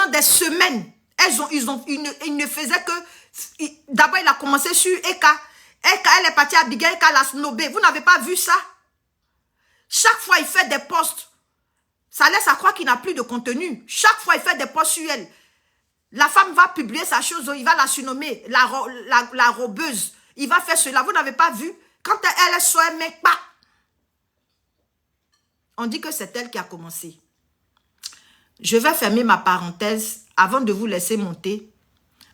des semaines, il ne faisait que... D'abord, il a commencé sur Eka. Eka, elle est partie à Abigail, Eka l'a snobé. Vous n'avez pas vu ça? Chaque fois, il fait des posts. Ça laisse à croire qu'il n'a plus de contenu. Chaque fois, il fait des posts sur elle. La femme va publier sa chose, il va la surnommer, la robeuse. Il va faire cela. Vous n'avez pas vu? Quand elle est sur un mec, pas. On dit que c'est elle qui a commencé. Je vais fermer ma parenthèse avant de vous laisser monter.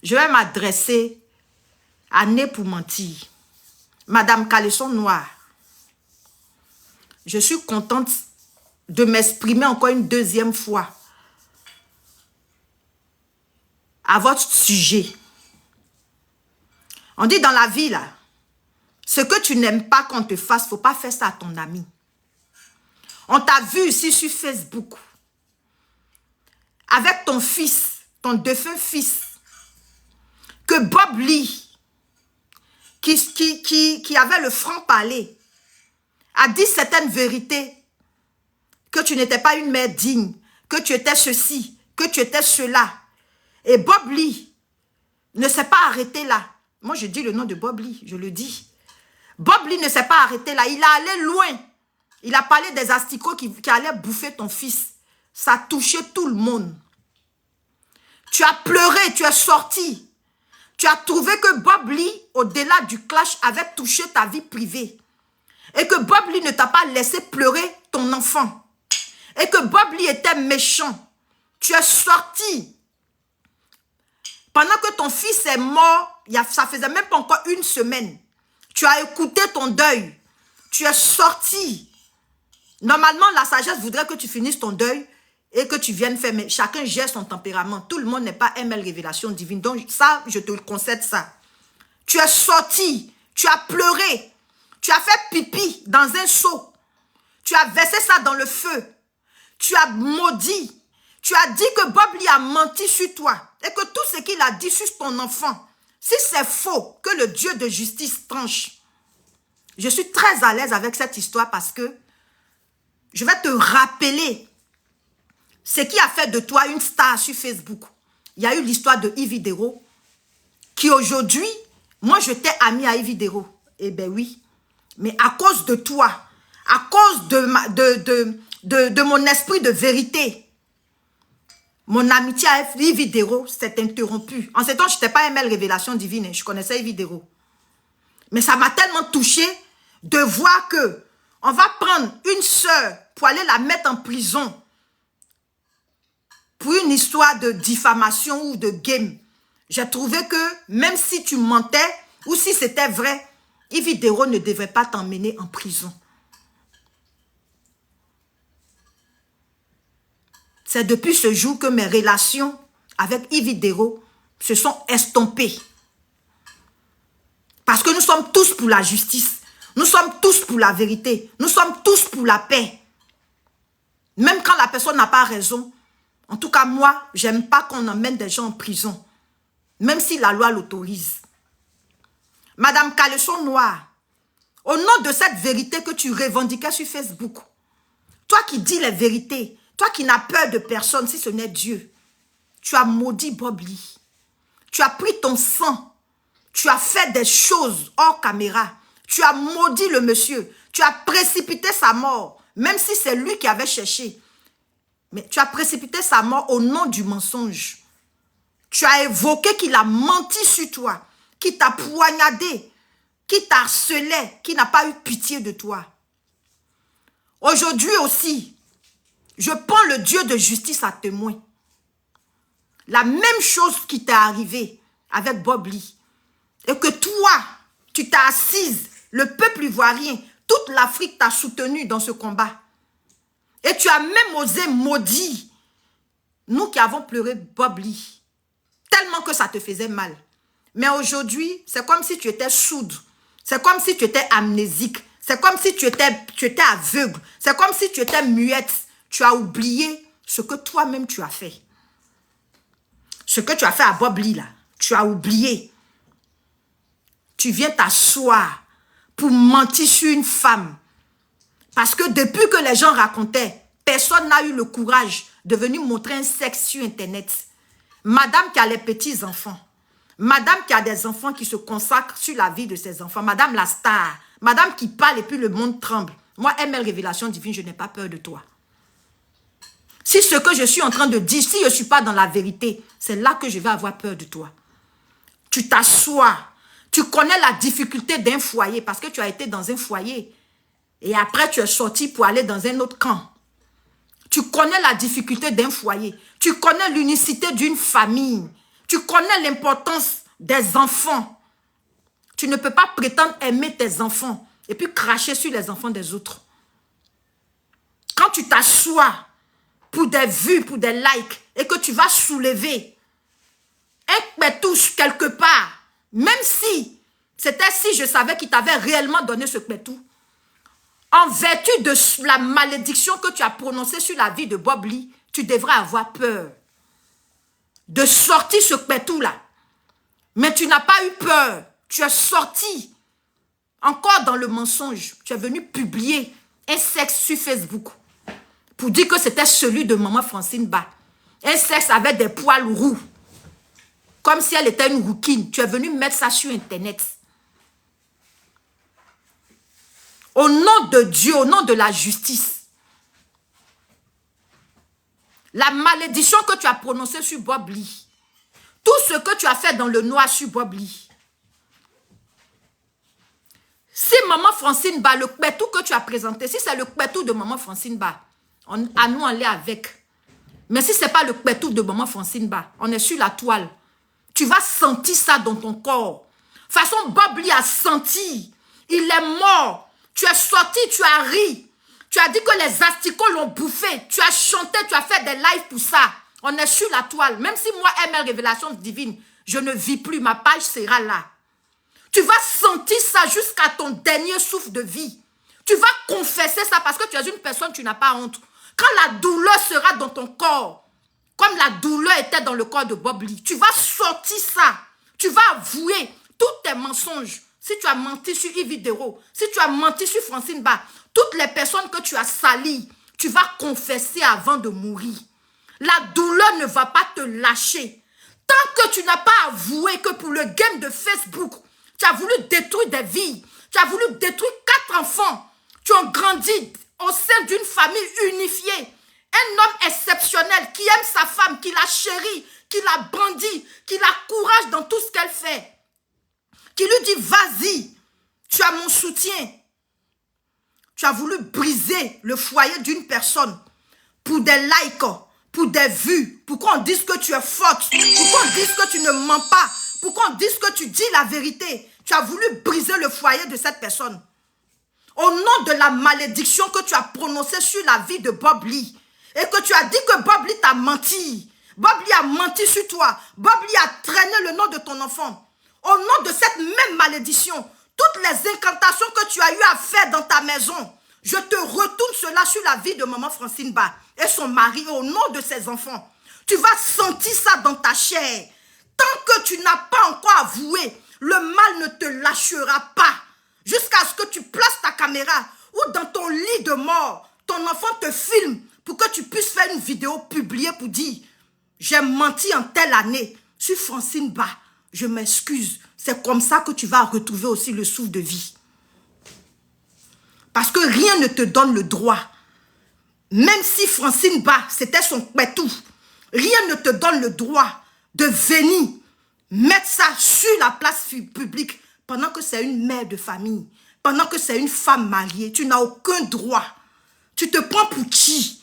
Je vais m'adresser à Nez pour mentir. Madame Caleçon Noire, je suis contente de m'exprimer encore une deuxième fois à votre sujet. On dit dans la vie, là, ce que tu n'aimes pas qu'on te fasse, il ne faut pas faire ça à ton ami. On t'a vu ici sur Facebook, avec ton fils, ton défunt fils, que Bob Lee, qui avait le franc-parler, a dit certaines vérités, que tu n'étais pas une mère digne, que tu étais ceci, que tu étais cela. Et Bob Lee ne s'est pas arrêté là. Moi, je dis le nom de Bob Lee, je le dis. Bob Lee ne s'est pas arrêté là, il est allé loin. Il a parlé des asticots qui allaient bouffer ton fils. Ça a touché tout le monde. Tu as pleuré, tu es sorti. Tu as trouvé que Bob Lee, au-delà du clash, avait touché ta vie privée. Et que Bob Lee ne t'a pas laissé pleurer ton enfant. Et que Bob Lee était méchant. Tu es sorti. Pendant que ton fils est mort, ça faisait même pas encore une semaine. Tu as écouté ton deuil. Tu es sorti. Normalement, la sagesse voudrait que tu finisses ton deuil et que tu viennes faire. Mais chacun gère son tempérament. Tout le monde n'est pas ML Révélation Divine. Donc ça, je te le concède ça. Tu es sorti. Tu as pleuré. Tu as fait pipi dans un seau. Tu as versé ça dans le feu. Tu as maudit. Tu as dit que Bob Lee a menti sur toi. Et que tout ce qu'il a dit sur ton enfant, si c'est faux, que le Dieu de justice tranche. Je suis très à l'aise avec cette histoire parce que je vais te rappeler ce qui a fait de toi une star sur Facebook. Il y a eu l'histoire de Yves Idero qui aujourd'hui, moi j'étais amie à Yves Idero. Eh bien oui, mais à cause de toi, à cause de mon esprit de vérité, mon amitié avec Yves Idero s'est interrompue. En ce temps, je n'étais pas ML Révélation Divine, je connaissais Yves Idero. Mais ça m'a tellement touchée de voir que on va prendre une sœur pour aller la mettre en prison pour une histoire de diffamation ou de game. J'ai trouvé que même si tu mentais ou si c'était vrai, Yves Idero ne devrait pas t'emmener en prison. C'est depuis ce jour que mes relations avec Yves Idero se sont estompées. Parce que nous sommes tous pour la justice. Nous sommes tous pour la vérité. Nous sommes tous pour la paix. Même quand la personne n'a pas raison. En tout cas, moi, j'aime pas qu'on emmène des gens en prison. Même si la loi l'autorise. Madame Caleçon Noire, au nom de cette vérité que tu revendiquais sur Facebook, toi qui dis les vérités, toi qui n'as peur de personne si ce n'est Dieu, tu as maudit Bob Lee. Tu as pris ton sang. Tu as fait des choses hors caméra. Tu as maudit le monsieur. Tu as précipité sa mort. Même si c'est lui qui avait cherché. Mais tu as précipité sa mort au nom du mensonge. Tu as évoqué qu'il a menti sur toi. Qu'il t'a poignardé. Qu'il t'a harcelé. Qu'il n'a pas eu pitié de toi. Aujourd'hui aussi, je prends le Dieu de justice à témoin. La même chose qui t'est arrivée avec Bob Lee. Et que toi, tu t'es assise, le peuple ivoirien, toute l'Afrique t'a soutenu dans ce combat. Et tu as même osé maudire nous qui avons pleuré Bob Lee. Tellement que ça te faisait mal. Mais aujourd'hui, c'est comme si tu étais sourde. C'est comme si tu étais amnésique. C'est comme si tu étais aveugle. C'est comme si tu étais muette. Tu as oublié ce que toi-même tu as fait. Ce que tu as fait à Bob Lee, là, tu as oublié. Tu viens t'asseoir pour mentir sur une femme. Parce que depuis que les gens racontaient, personne n'a eu le courage de venir montrer un sexe sur Internet. Madame qui a les petits-enfants. Madame qui a des enfants qui se consacrent sur la vie de ses enfants. Madame la star. Madame qui parle et puis le monde tremble. Moi, ML Révélation Divine, je n'ai pas peur de toi. Si ce que je suis en train de dire, si je ne suis pas dans la vérité, c'est là que je vais avoir peur de toi. Tu t'assois. Tu connais la difficulté d'un foyer parce que tu as été dans un foyer. Et après, tu es sorti pour aller dans un autre camp. Tu connais la difficulté d'un foyer. Tu connais l'unicité d'une famille. Tu connais l'importance des enfants. Tu ne peux pas prétendre aimer tes enfants et puis cracher sur les enfants des autres. Quand tu t'assois pour des vues, pour des likes et que tu vas soulever un pétouche quelque part, même si c'était si je savais qu'il t'avait réellement donné ce pétou, en vertu de la malédiction que tu as prononcée sur la vie de Bob Lee, tu devrais avoir peur de sortir ce pétou-là. Mais tu n'as pas eu peur. Tu es sorti encore dans le mensonge. Tu es venu publier un sexe sur Facebook pour dire que c'était celui de maman Francine Ba. Un sexe avec des poils roux. Comme si elle était une rouquine. Tu es venu mettre ça sur Internet. Au nom de Dieu, au nom de la justice. La malédiction que tu as prononcée sur Bob Lee. Tout ce que tu as fait dans le noir sur Bob Lee. Si maman Francine Ba, le pétou que tu as présenté, si c'est le pétou de maman Francine Ba, à nous on l'est avec. Mais si ce n'est pas le pétou de maman Francine Ba, on est sur la toile. Tu vas sentir ça dans ton corps. De toute façon, Bob Lee a senti. Il est mort. Tu es sorti, tu as ri. Tu as dit que les asticots l'ont bouffé. Tu as chanté, tu as fait des lives pour ça. On est sur la toile. Même si moi, ML Révélation Divine, je ne vis plus, ma page sera là. Tu vas sentir ça jusqu'à ton dernier souffle de vie. Tu vas confesser ça parce que tu es une personne, tu n'as pas honte. Quand la douleur sera dans ton corps, comme la douleur était dans le corps de Bob Lee, tu vas sortir ça. Tu vas avouer tous tes mensonges. Si tu as menti sur Yves Dero, si tu as menti sur Francine Ba, toutes les personnes que tu as salies, tu vas confesser avant de mourir. La douleur ne va pas te lâcher. Tant que tu n'as pas avoué que pour le game de Facebook, tu as voulu détruire des vies, tu as voulu détruire 4 enfants, tu as grandi au sein d'une famille unifiée, un homme exceptionnel qui aime sa femme, qui la chérit, qui la brandit, qui la courage dans tout ce qu'elle fait, qui lui dit vas-y, tu as mon soutien. Tu as voulu briser le foyer d'une personne pour des likes, pour des vues, pour qu'on dise que tu es forte, pour qu'on dise que tu ne mens pas, pour qu'on dise que tu dis la vérité. Tu as voulu briser le foyer de cette personne. Au nom de la malédiction que tu as prononcée sur la vie de Bob Lee, et que tu as dit que Bob Lee t'a menti. Bob Lee a menti sur toi. Bob Lee a traîné le nom de ton enfant. Au nom de cette même malédiction, toutes les incantations que tu as eu à faire dans ta maison, je te retourne cela sur la vie de maman Francine Ba et son mari au nom de ses enfants. Tu vas sentir ça dans ta chair. Tant que tu n'as pas encore avoué, le mal ne te lâchera pas. Jusqu'à ce que tu places ta caméra ou dans ton lit de mort, ton enfant te filme pour que tu puisses faire une vidéo publiée pour dire « J'ai menti en telle année sur Francine Ba. Je m'excuse. » C'est comme ça que tu vas retrouver aussi le souffle de vie. Parce que rien ne te donne le droit. Même si Francine Ba, c'était son pétou, rien ne te donne le droit de venir mettre ça sur la place publique pendant que c'est une mère de famille, pendant que c'est une femme mariée. Tu n'as aucun droit. Tu te prends pour qui?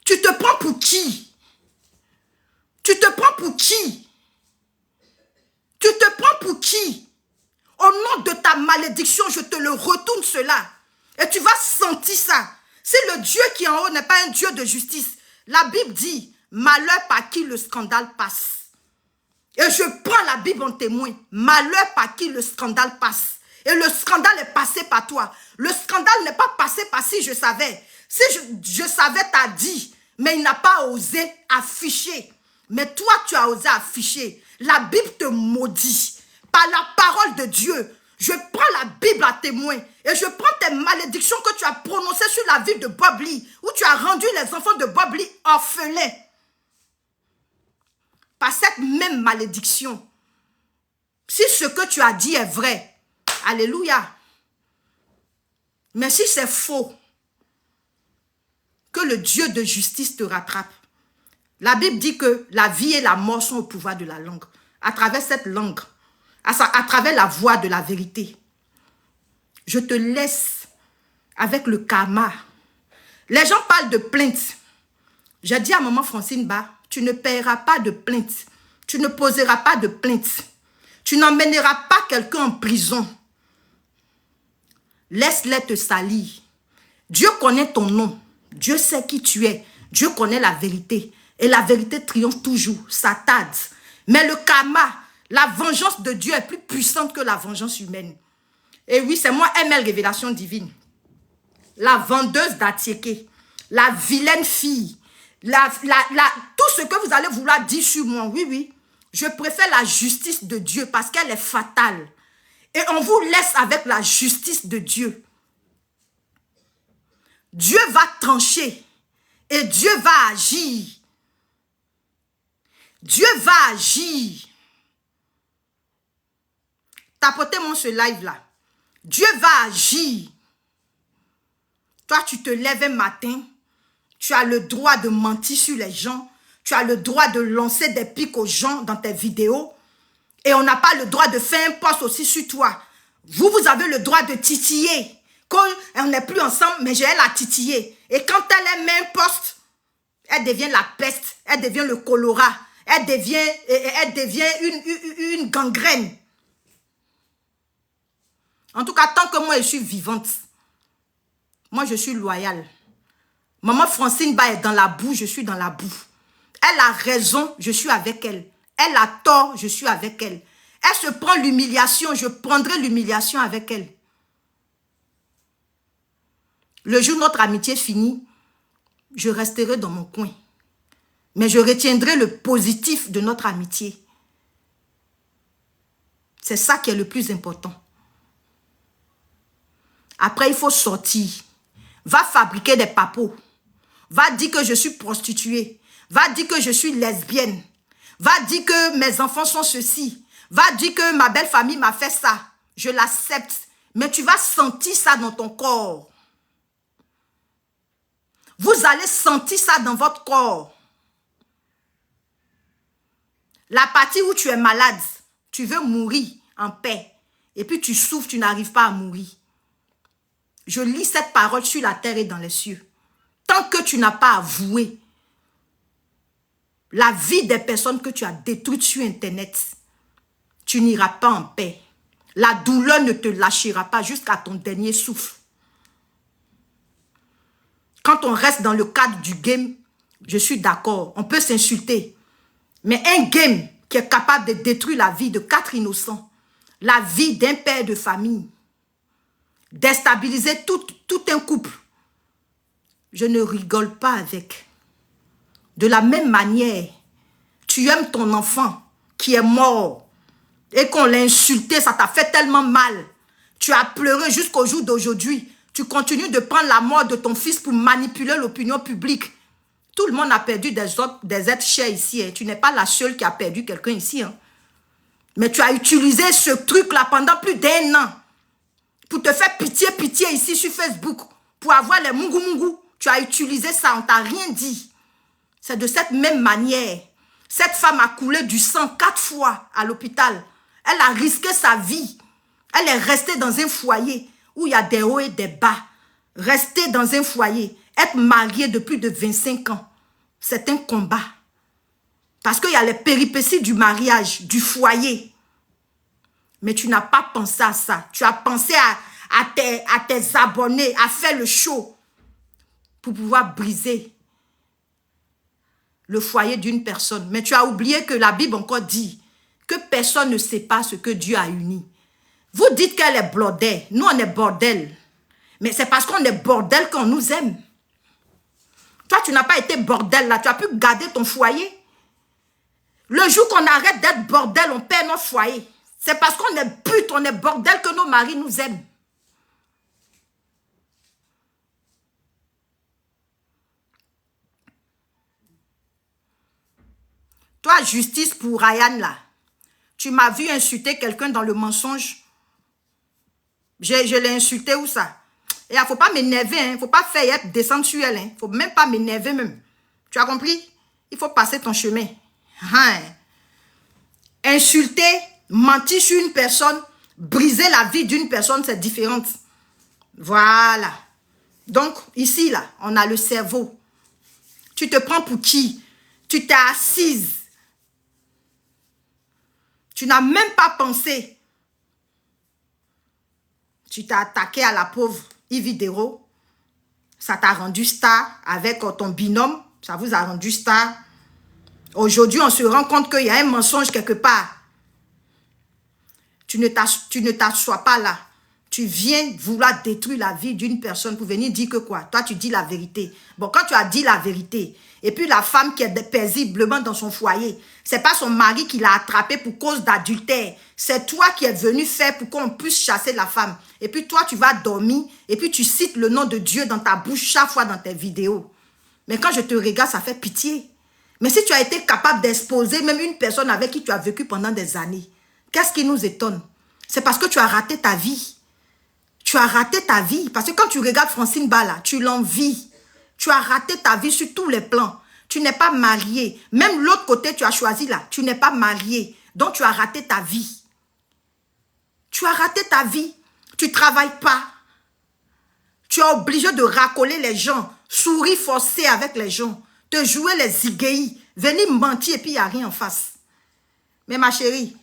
Tu te prends pour qui? Tu te prends pour qui? Tu te prends pour qui? Au nom de ta malédiction, je te le retourne cela. Et tu vas sentir ça. Si le Dieu qui est en haut n'est pas un Dieu de justice, la Bible dit, malheur par qui le scandale passe. Et je prends la Bible en témoin. Malheur par qui le scandale passe. Et le scandale est passé par toi. Le scandale n'est pas passé par si je savais. Si je savais, t'as dit. Mais il n'a pas osé afficher. Mais toi, tu as osé afficher. La Bible te maudit. Par la parole de Dieu. Je prends la Bible à témoin. Et je prends tes malédictions que tu as prononcées sur la vie de Bob Lee. Où tu as rendu les enfants de Bob Lee orphelins. Parce cette même malédiction, si ce que tu as dit est vrai, alléluia. Mais si c'est faux, que le Dieu de justice te rattrape. La Bible dit que la vie et la mort sont au pouvoir de la langue. À travers cette langue, à travers la voix de la vérité. Je te laisse avec le karma. Les gens parlent de plainte. J'ai dit à maman Francine Ba, tu ne paieras pas de plainte. Tu ne poseras pas de plainte. Tu n'emmèneras pas quelqu'un en prison. Laisse-les te salir. Dieu connaît ton nom. Dieu sait qui tu es. Dieu connaît la vérité. Et la vérité triomphe toujours. Ça tarde. Mais le karma, la vengeance de Dieu est plus puissante que la vengeance humaine. Et oui, c'est moi, ML Révélation Divine. La vendeuse d'Atiéké. La vilaine fille. Tout ce que vous allez vouloir dire sur moi. Oui, oui. Je préfère la justice de Dieu parce qu'elle est fatale. Et on vous laisse avec la justice de Dieu. Dieu va trancher. Et Dieu va agir. Dieu va agir. Tapotez-moi ce live-là. Dieu va agir. Toi, tu te lèves un matin. Tu as le droit de mentir sur les gens. Tu as le droit de lancer des pics aux gens dans tes vidéos. Et on n'a pas le droit de faire un post aussi sur toi. Vous avez le droit de titiller. Quand on n'est plus ensemble, mais j'ai la titiller. Et quand elle met un post, elle devient la peste. Elle devient le choléra. Elle devient une gangrène. En tout cas, tant que moi, je suis vivante, moi, je suis loyale. Maman Francine Ba est dans la boue, je suis dans la boue. Elle a raison, je suis avec elle. Elle a tort, je suis avec elle. Elle se prend l'humiliation, je prendrai l'humiliation avec elle. Le jour où notre amitié finit, je resterai dans mon coin. Mais je retiendrai le positif de notre amitié. C'est ça qui est le plus important. Après, il faut sortir. Va fabriquer des papos. Va dire que je suis prostituée. Va dire que je suis lesbienne. Va dire que mes enfants sont ceci. Va dire que ma belle famille m'a fait ça. Je l'accepte. Mais tu vas sentir ça dans ton corps. Vous allez sentir ça dans votre corps. La partie où tu es malade, tu veux mourir en paix. Et puis tu souffres, tu n'arrives pas à mourir. Je lis cette parole sur la terre et dans les cieux. Tant que tu n'as pas avoué la vie des personnes que tu as détruites sur Internet, tu n'iras pas en paix. La douleur ne te lâchera pas jusqu'à ton dernier souffle. Quand on reste dans le cadre du game, je suis d'accord, on peut s'insulter. Mais un game qui est capable de détruire la vie de 4 innocents, la vie d'un père de famille, déstabiliser tout un couple, je ne rigole pas avec. De la même manière, tu aimes ton enfant qui est mort et qu'on l'a insulté, ça t'a fait tellement mal. Tu as pleuré jusqu'au jour d'aujourd'hui. Tu continues de prendre la mort de ton fils pour manipuler l'opinion publique. Tout le monde a perdu des êtres chers ici. Hein. Tu n'es pas la seule qui a perdu quelqu'un ici. Hein. Mais tu as utilisé ce truc-là pendant plus d'1 an pour te faire pitié ici sur Facebook, pour avoir les mungu. Tu as utilisé ça, on t'a rien dit. C'est de cette même manière. Cette femme a coulé du sang 4 fois à l'hôpital. Elle a risqué sa vie. Elle est restée dans un foyer où il y a des hauts et des bas. Rester dans un foyer, être mariée de plus de 25 ans, c'est un combat. Parce qu'il y a les péripéties du mariage, du foyer. Mais tu n'as pas pensé à ça. Tu as pensé à tes abonnés, à faire le show pour pouvoir briser le foyer d'une personne. Mais tu as oublié que la Bible encore dit que personne ne sait pas ce que Dieu a uni. Vous dites qu'elle est bordel. Nous, on est bordel. Mais c'est parce qu'on est bordel qu'on nous aime. Toi, tu n'as pas été bordel là. Tu as pu garder ton foyer. Le jour qu'on arrête d'être bordel, on perd notre foyer. C'est parce qu'on est pute, on est bordel que nos maris nous aiment. Toi, justice pour Ryan, là. Tu m'as vu insulter quelqu'un dans le mensonge. Je l'ai insulté où ça? Et il ne faut pas m'énerver, il ne faut pas faire descendre sur elle. Il ne faut même pas m'énerver même. Tu as compris? Il faut passer ton chemin. Hein? Insulter, mentir sur une personne, briser la vie d'une personne, c'est différent. Voilà. Donc, ici, là, on a le cerveau. Tu te prends pour qui? Tu t'es assise. Tu n'as même pas pensé. Tu t'es attaqué à la pauvre Yvidero. Ça t'a rendu star avec ton binôme. Ça vous a rendu star. Aujourd'hui, on se rend compte qu'il y a un mensonge quelque part. Tu ne t'assois pas là. Tu viens vouloir détruire la vie d'une personne pour venir dire que quoi? Toi, tu dis la vérité. Bon, quand tu as dit la vérité, et puis la femme qui est paisiblement dans son foyer, c'est pas son mari qui l'a attrapée pour cause d'adultère. C'est toi qui es venu faire pour qu'on puisse chasser la femme. Et puis toi, tu vas dormir, et puis tu cites le nom de Dieu dans ta bouche chaque fois dans tes vidéos. Mais quand je te regarde, ça fait pitié. Mais si tu as été capable d'exposer même une personne avec qui tu as vécu pendant des années, qu'est-ce qui nous étonne? C'est parce que tu as raté ta vie. Tu as raté ta vie. Parce que quand tu regardes Francine Bala, tu l'envies. Tu as raté ta vie sur tous les plans. Tu n'es pas marié. Même l'autre côté, tu as choisi là. Tu n'es pas marié. Donc, tu as raté ta vie. Tu as raté ta vie. Tu ne travailles pas. Tu es obligé de racoler les gens. Sourire forcé avec les gens. Te jouer les iguéis. Venir mentir et puis il n'y a rien en face. Mais ma chérie,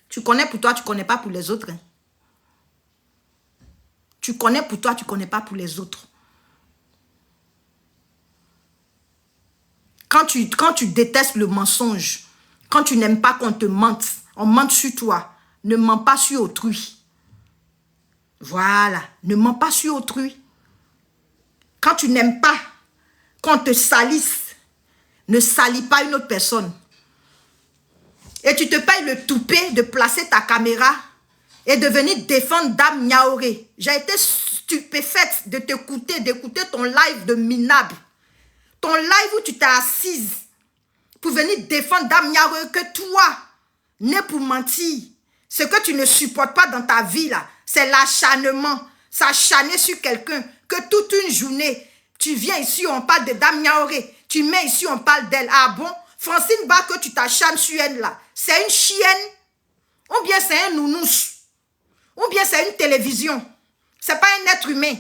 tu connais pour toi, tu ne connais pas pour les autres. Hein. Tu connais pour toi, tu ne connais pas pour les autres. Quand tu détestes le mensonge, quand tu n'aimes pas qu'on te mente, on mente sur toi, ne mens pas sur autrui. Voilà, ne mens pas sur autrui. Quand tu n'aimes pas qu'on te salisse, ne salis pas une autre personne. Et tu te payes le toupet de placer ta caméra et de venir défendre Dame Niaouré. J'ai été stupéfaite de t'écouter, d'écouter ton live de minable. Ton live où tu t'es assise pour venir défendre Dame Niaouré, que toi, né pour mentir. Ce que tu ne supportes pas dans ta vie, là, c'est l'acharnement. S'acharner sur quelqu'un, que toute une journée, tu viens ici, on parle de Dame Niaouré. Tu mets ici, on parle d'elle. Ah bon? Francine Ba, que tu t'acharnes sur elle, là, c'est une chienne? Ou bien c'est un nounouche? Ou bien c'est une télévision? C'est pas un être humain.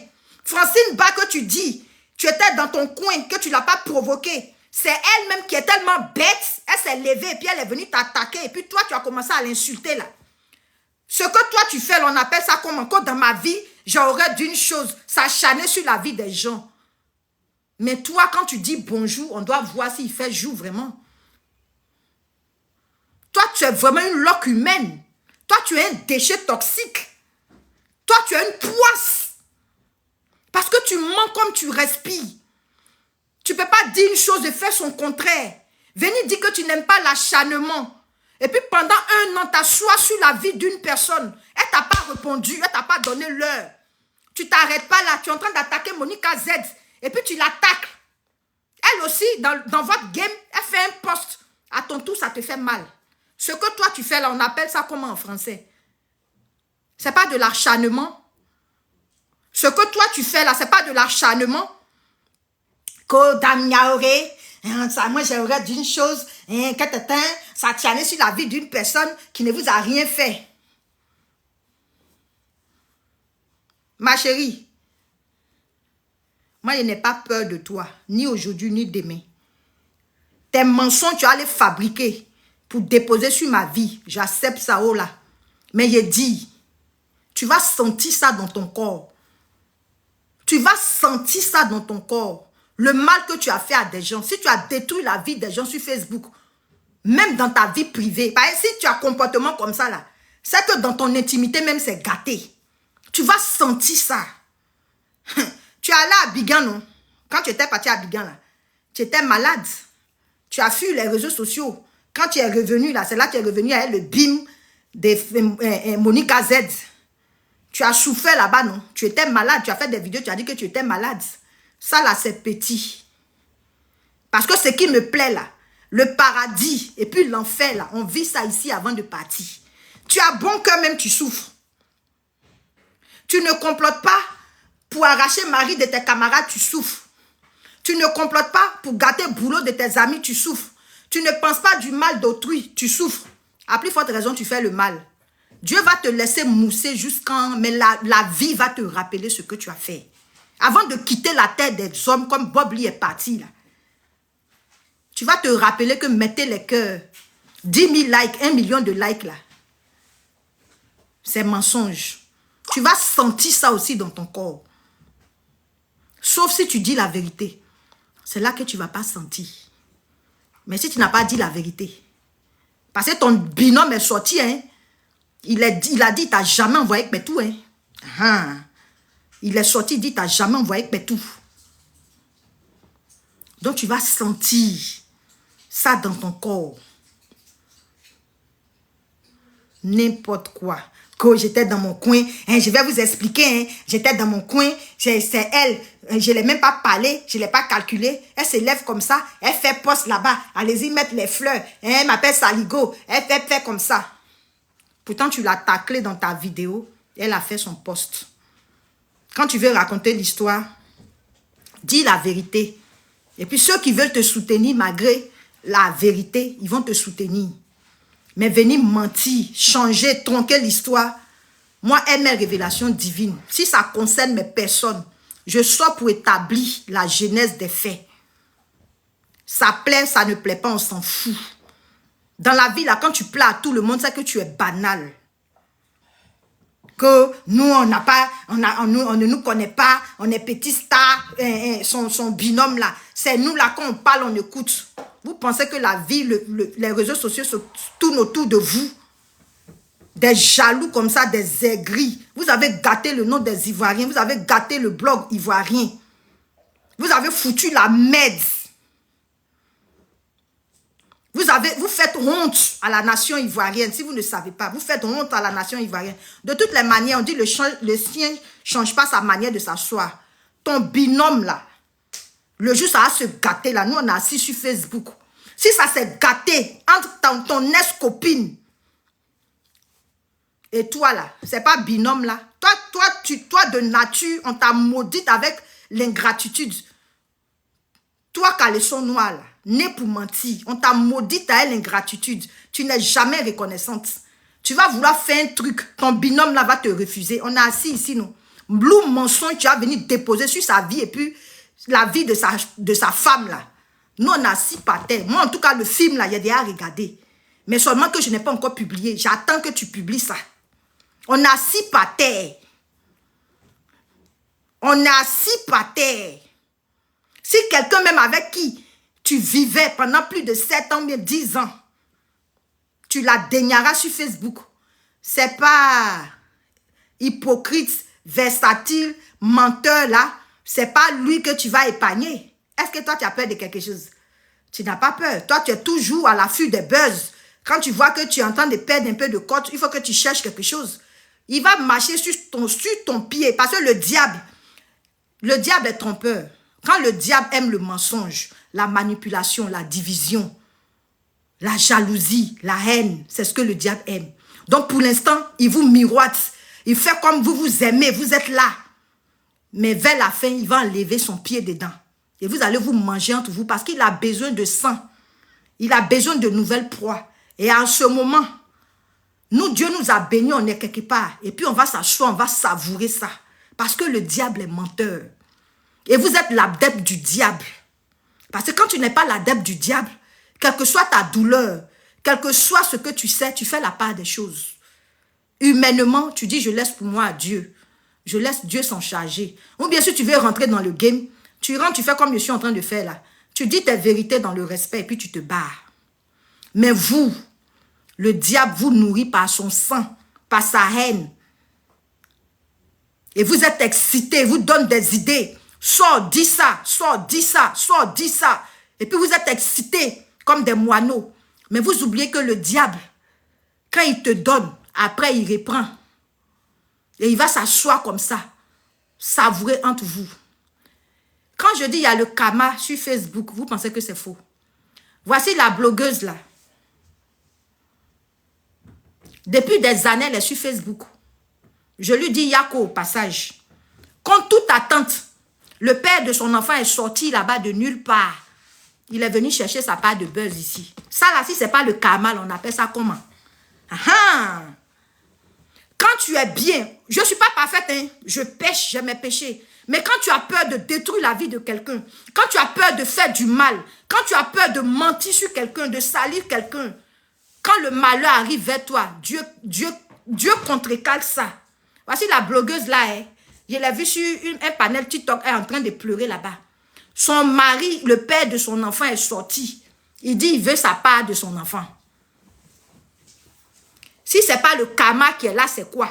Francine Ba, que tu dis, tu étais dans ton coin, que tu ne l'as pas provoqué. C'est elle-même qui est tellement bête. Elle s'est levée et puis elle est venue t'attaquer. Et puis toi, tu as commencé à l'insulter là. Ce que toi, tu fais, on appelle ça comme encore dans ma vie, j'aurais d'une chose, s'acharner sur la vie des gens. Mais toi, quand tu dis bonjour, on doit voir s'il fait jour vraiment. Toi, tu es vraiment une loque humaine. Toi, tu es un déchet toxique. Toi, tu es une poisse. Parce que tu mens comme tu respires. Tu ne peux pas dire une chose et faire son contraire. Venir dire que tu n'aimes pas l'acharnement. Et puis pendant 1 an, tu as choisi sur la vie d'une personne. Elle ne t'a pas répondu, elle ne t'a pas donné l'heure. Tu ne t'arrêtes pas là, tu es en train d'attaquer Monica Z. Et puis tu l'attaques. Elle aussi, dans votre game, elle fait un post. À ton tour, ça te fait mal. Ce que toi tu fais là, on appelle ça comment en français? Ce n'est pas de l'acharnement. Ce que toi tu fais là, ce n'est pas de l'acharnement. Dame Niaouré, moi j'aimerais d'une chose, s'acharner sur la vie d'une personne qui ne vous a rien fait. Ma chérie, moi je n'ai pas peur de toi, ni aujourd'hui ni demain. Tes mensonges, tu vas les fabriquer pour déposer sur ma vie. J'accepte ça, oh là. Mais je dis, tu vas sentir ça dans ton corps. Tu vas sentir ça dans ton corps. Le mal que tu as fait à des gens. Si tu as détruit la vie des gens sur Facebook, même dans ta vie privée, si tu as un comportement comme ça, là, c'est que dans ton intimité même, c'est gâté. Tu vas sentir ça. Tu es allé à Abidjan, non? Quand tu étais parti à Abidjan, là, tu étais malade. Tu as fui les réseaux sociaux. Quand tu es revenu, là, c'est là que tu es revenu avec le bim de Monica Z. Tu as souffert là-bas, non? Tu étais malade. Tu as fait des vidéos, tu as dit que tu étais malade. Ça, là, c'est petit. Parce que ce qui me plaît, là, le paradis et puis l'enfer, là, on vit ça ici avant de partir. Tu as bon cœur, même tu souffres. Tu ne complotes pas pour arracher mari de tes camarades, tu souffres. Tu ne complotes pas pour gâter le boulot de tes amis, tu souffres. Tu ne penses pas du mal d'autrui, tu souffres. À plus forte raison, tu fais le mal. Dieu va te laisser mousser jusqu'en... Mais la vie va te rappeler ce que tu as fait. Avant de quitter la terre des hommes, comme Bob Lee est parti, là. Tu vas te rappeler que mettez les cœurs. 10 000 likes, 1 million de likes, là. C'est mensonge. Tu vas sentir ça aussi dans ton corps. Sauf si tu dis la vérité. C'est là que tu ne vas pas sentir. Mais si tu n'as pas dit la vérité. Parce que ton binôme est sorti, hein. Il a dit, tu n'as jamais envoyé avec mes tout, hein. Il est sorti, il dit, tu n'as jamais envoyé avec mes tout. Donc tu vas sentir ça dans ton corps. N'importe quoi. Que j'étais dans mon coin, hein, je vais vous expliquer, hein, j'étais dans mon coin, c'est elle, je ne l'ai même pas parlé, je ne l'ai pas calculé, elle se lève comme ça, elle fait poste là-bas, allez-y mettre les fleurs, hein, elle m'appelle Saligo, elle fait comme ça. Pourtant, tu l'as taclé dans ta vidéo, elle a fait son poste. Quand tu veux raconter l'histoire, dis la vérité. Et puis ceux qui veulent te soutenir malgré la vérité, ils vont te soutenir. Mais venir mentir, changer, tronquer l'histoire, moi, aime mes révélations divines. Si ça concerne mes personnes, je sors pour établir la genèse des faits. Ça plaît, ça ne plaît pas, on s'en fout. Dans la vie, là, quand tu plais à tout le monde, c'est que tu es banal. Que nous, on ne nous connaît pas, on est petit star, son binôme là. C'est nous là, quand on parle, on écoute. Vous pensez que la vie, les réseaux sociaux se tournent autour de vous? Des jaloux comme ça, des aigris. Vous avez gâté le nom des Ivoiriens, vous avez gâté le blog ivoirien. Vous avez foutu la merde. Vous faites honte à la nation ivoirienne, si vous ne savez pas. Vous faites honte à la nation ivoirienne. De toutes les manières, on dit le chien ne change pas sa manière de s'asseoir. Ton binôme là, le jour ça va se gâter là. Nous, on est assis sur Facebook. Si ça s'est gâté entre ton ex-copine et toi là, c'est pas binôme là. Toi de nature, on t'a maudite avec l'ingratitude. Toi, caleçon noir là, né pour mentir, on t'a maudite à l'ingratitude. Tu n'es jamais reconnaissante. Tu vas vouloir faire un truc, ton binôme là va te refuser. On est assis ici, non. Blue mensonge, tu vas venir déposer sur sa vie et puis la vie de sa femme là. Nous, on est assis par terre. Moi, en tout cas, le film là, il y a déjà à regarder. Mais seulement que je n'ai pas encore publié. J'attends que tu publies ça. On est assis par terre. On est assis par terre. Si quelqu'un même avec qui tu vivais pendant plus de 7 ans, bien 10 ans, tu la daigneras sur Facebook. C'est pas hypocrite, versatile, menteur là. C'est pas lui que tu vas épargner. Est-ce que toi, tu as peur de quelque chose? Tu n'as pas peur. Toi, tu es toujours à l'affût des buzz. Quand tu vois que tu es en train de perdre un peu de côte, il faut que tu cherches quelque chose. Il va marcher sur ton pied. Parce que le diable est trompeur. Quand le diable aime le mensonge, la manipulation, la division, la jalousie, la haine, c'est ce que le diable aime. Donc pour l'instant, il vous miroite. Il fait comme vous vous aimez, vous êtes là. Mais vers la fin, il va enlever son pied dedans. Et vous allez vous manger entre vous parce qu'il a besoin de sang. Il a besoin de nouvelles proies. Et en ce moment, nous, Dieu nous a bénis, on est quelque part. Et puis on va s'asseoir, on va savourer ça. Parce que le diable est menteur. Et vous êtes l'adepte du diable. Parce que quand tu n'es pas l'adepte du diable, quelle que soit ta douleur, quel que soit ce que tu sais, tu fais la part des choses. Humainement, tu dis, je laisse pour moi à Dieu. Je laisse Dieu s'en charger. Ou bien si tu veux rentrer dans le game, tu rentres, tu fais comme je suis en train de faire là. Tu dis tes vérités dans le respect et puis tu te barres. Mais vous, le diable vous nourrit par son sang, par sa haine. Et vous êtes excité, vous donne des idées. Sors, dis ça, sors, dis ça, sors, dis ça. Et puis vous êtes excité comme des moineaux. Mais vous oubliez que le diable, quand il te donne, après il reprend. Et il va s'asseoir comme ça, savourer entre vous. Quand je dis il y a le karma sur Facebook, vous pensez que c'est faux. Voici la blogueuse là. Depuis des années, elle est sur Facebook. Je lui dis Yako au passage. Contre toute attente, le père de son enfant est sorti là-bas de nulle part. Il est venu chercher sa part de buzz ici. Ça là, si ce n'est pas le karma, on appelle ça comment? Ah! Quand tu es bien, je ne suis pas parfaite, hein? Je pêche, j'ai mes péchés. Mais quand tu as peur de détruire la vie de quelqu'un, quand tu as peur de faire du mal, quand tu as peur de mentir sur quelqu'un, de salir quelqu'un, quand le malheur arrive vers toi, Dieu contrecale ça. Voici la blogueuse là, hein? Je l'ai vue sur un panel TikTok, elle est en train de pleurer là-bas. Son mari, le père de son enfant est sorti. Il dit il veut sa part de son enfant. Si ce n'est pas le karma qui est là, c'est quoi?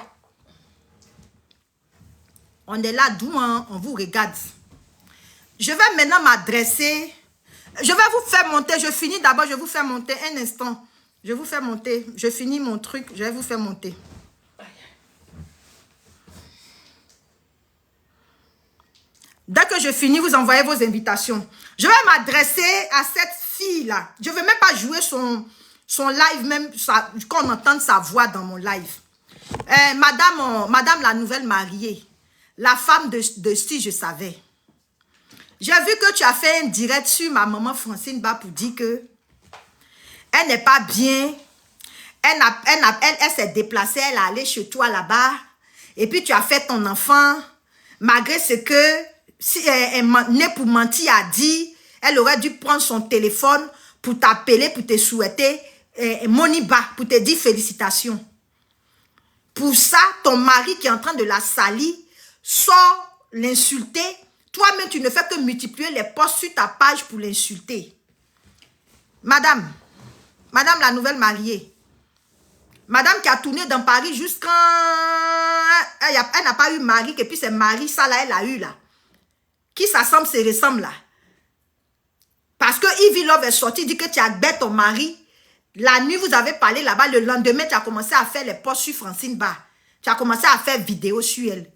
On est là, d'où on vous regarde. Je vais maintenant m'adresser. Je vais vous faire monter. Je finis d'abord, je vais vous faire monter un instant. Je vais vous faire monter. Je finis mon truc, je vais vous faire monter. Dès que je finis, vous envoyez vos invitations. Je vais m'adresser à cette fille-là. Je ne veux même pas jouer son live, même qu'on entende sa voix dans mon live. Madame la nouvelle mariée, la femme de si je savais. J'ai vu que tu as fait un direct sur ma maman Francine Ba pour dire que elle n'est pas bien. Elle s'est déplacée, elle est allée chez toi là-bas. Et puis tu as fait ton enfant, malgré ce que si elle n'est pour mentir a dit, elle aurait dû prendre son téléphone pour t'appeler, pour te souhaiter Moniba, pour te dire félicitations. Pour ça, ton mari qui est en train de la salir, sort l'insulter. Toi-même, tu ne fais que multiplier les posts sur ta page pour l'insulter. Madame la nouvelle mariée, madame qui a tourné dans Paris jusqu'à... Elle n'a pas eu mari, et puis c'est mari, ça là, elle a eu là. Qui s'assemble, se ressemble là. Parce que Ivy Love est sorti, dit que tu as bête ton mari. La nuit, vous avez parlé là-bas. Le lendemain, tu as commencé à faire les posts sur Francine Ba. Tu as commencé à faire vidéo sur elle.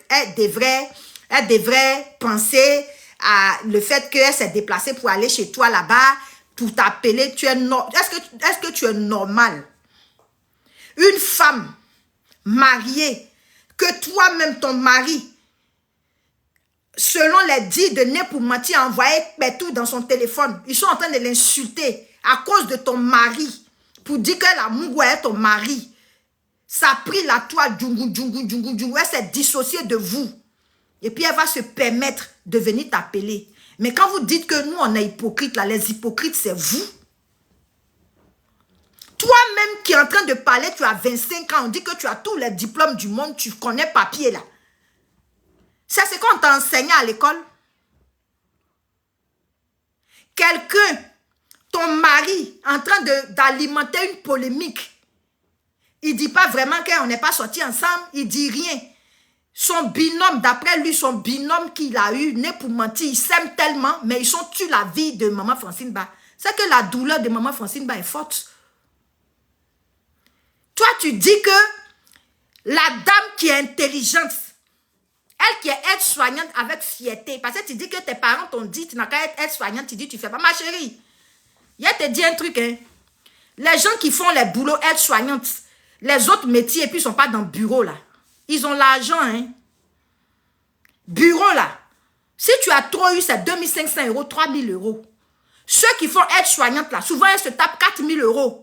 Elle devrait penser à le fait qu'elle s'est déplacée pour aller chez toi là-bas, pour t'appeler. Est-ce que tu es normal? Une femme mariée, que toi-même, ton mari, selon les dires de Né pour mentir, a envoyé tout dans son téléphone. Ils sont en train de l'insulter à cause de ton mari. Pour dire que la Mougou est ton mari. Ça a pris la toile, elle s'est dissociée de vous. Et puis elle va se permettre de venir t'appeler. Mais quand vous dites que nous, on est hypocrites, là, les hypocrites, c'est vous. Toi-même qui es en train de parler, tu as 25 ans, on dit que tu as tous les diplômes du monde, tu connais papier là. C'est ce qu'on t'a enseigné à l'école. Quelqu'un, ton mari, en train d'alimenter une polémique. Il ne dit pas vraiment qu'on n'est pas sortis ensemble, il ne dit rien. Son binôme, d'après lui, son binôme qu'il a eu, Né pour mentir, ils s'aiment tellement, mais ils ont tué la vie de maman Francine Ba. C'est que la douleur de maman Francine Ba est forte. Toi, tu dis que la dame qui est intelligente, elle qui est aide-soignante avec fierté, parce que tu dis que tes parents t'ont dit, tu n'as qu'à être aide-soignante, tu dis, tu fais pas. Ma chérie, il te dit un truc, hein. Les gens qui font les boulots aide-soignantes, les autres métiers, et puis ils ne sont pas dans le bureau, là. Ils ont l'argent, hein. Bureau, là. Si tu as trop eu, c'est 2500 €, 3000 €. Ceux qui font aide-soignante, là, souvent, ils se tapent 4000 €.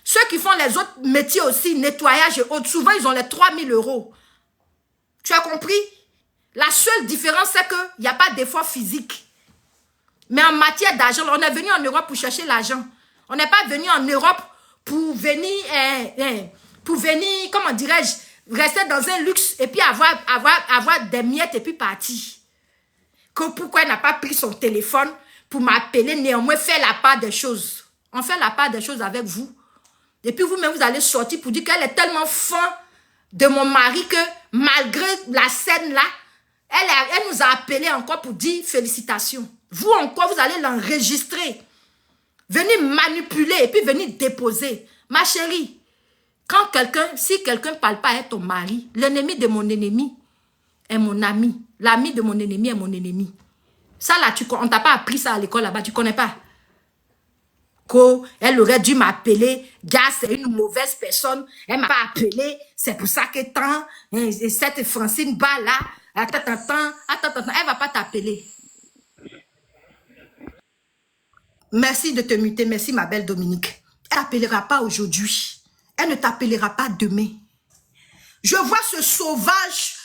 Ceux qui font les autres métiers aussi, nettoyage et autres, souvent, ils ont les 3000 €. Tu as compris? La seule différence, c'est qu'il n'y a pas d'effort physique. Mais en matière d'argent, on est venu en Europe pour chercher l'argent. On n'est pas venu en Europe pour venir, comment dirais-je, rester dans un luxe et puis avoir des miettes et puis partir. Pourquoi elle n'a pas pris son téléphone pour m'appeler, néanmoins faire la part des choses. On fait la part des choses avec vous. Et puis vous-même, vous allez sortir pour dire qu'elle est tellement fan de mon mari que malgré la scène là, elle nous a appelé encore pour dire félicitations. Vous encore, vous allez l'enregistrer. Venir manipuler et puis venir déposer. Ma chérie, si quelqu'un ne parle pas à ton mari, l'ennemi de mon ennemi est mon ami. L'ami de mon ennemi est mon ennemi. Ça là, on ne t'a pas appris ça à l'école là-bas, tu ne connais pas. qu'elle aurait dû m'appeler. Gars, c'est une mauvaise personne. Elle m'a pas appelé. C'est pour ça que tant, et cette Francine Ba là, attends, elle va pas t'appeler. Merci de te muter. Merci, ma belle Dominique. Elle n'appellera pas aujourd'hui. Elle ne t'appellera pas demain. Je vois ce sauvage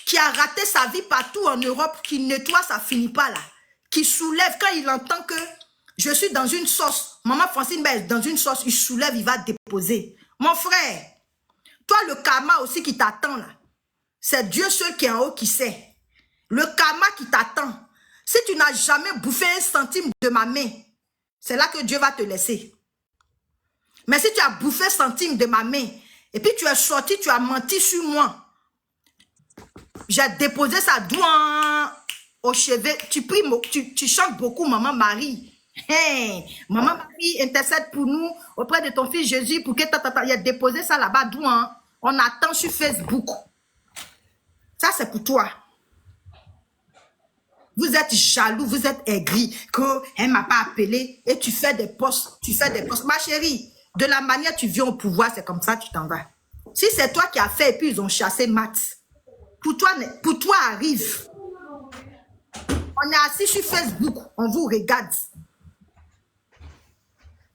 qui a raté sa vie partout en Europe, qui nettoie, ça finit pas là. Qui soulève quand il entend que je suis dans une sauce. Maman Francine est dans une sauce, il soulève, il va déposer. Mon frère, toi le karma aussi qui t'attend là, c'est Dieu seul qui est en haut qui sait. Le karma qui t'attend. Si tu n'as jamais bouffé un centime de ma main, c'est là que Dieu va te laisser. Mais si tu as bouffé un centime de ma main, et puis tu es sorti, tu as menti sur moi, j'ai déposé ça douin au chevet. Tu chantes beaucoup, Maman Marie. Hey, Maman Marie intercède pour nous auprès de ton fils Jésus pour que il a déposé ça là-bas douin. On attend sur Facebook. Ça, c'est pour toi. Vous êtes jaloux, vous êtes aigris, qu'elle ne m'a pas appelé et tu fais des posts, Ma chérie, de la manière tu viens au pouvoir, c'est comme ça tu t'en vas. Si c'est toi qui as fait et puis ils ont chassé Matt, pour toi arrive. On est assis sur Facebook, on vous regarde.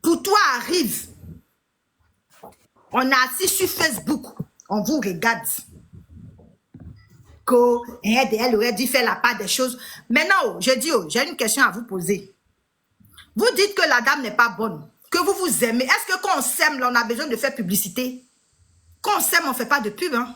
Pour toi arrive. On est assis sur Facebook, on vous regarde. Elle aurait dû faire la part des choses. Maintenant, je dis, j'ai une question à vous poser. Vous dites que la dame n'est pas bonne, que vous vous aimez. Est-ce que quand on s'aime, on a besoin de faire publicité? Quand on s'aime, on ne fait pas de pub. Hein?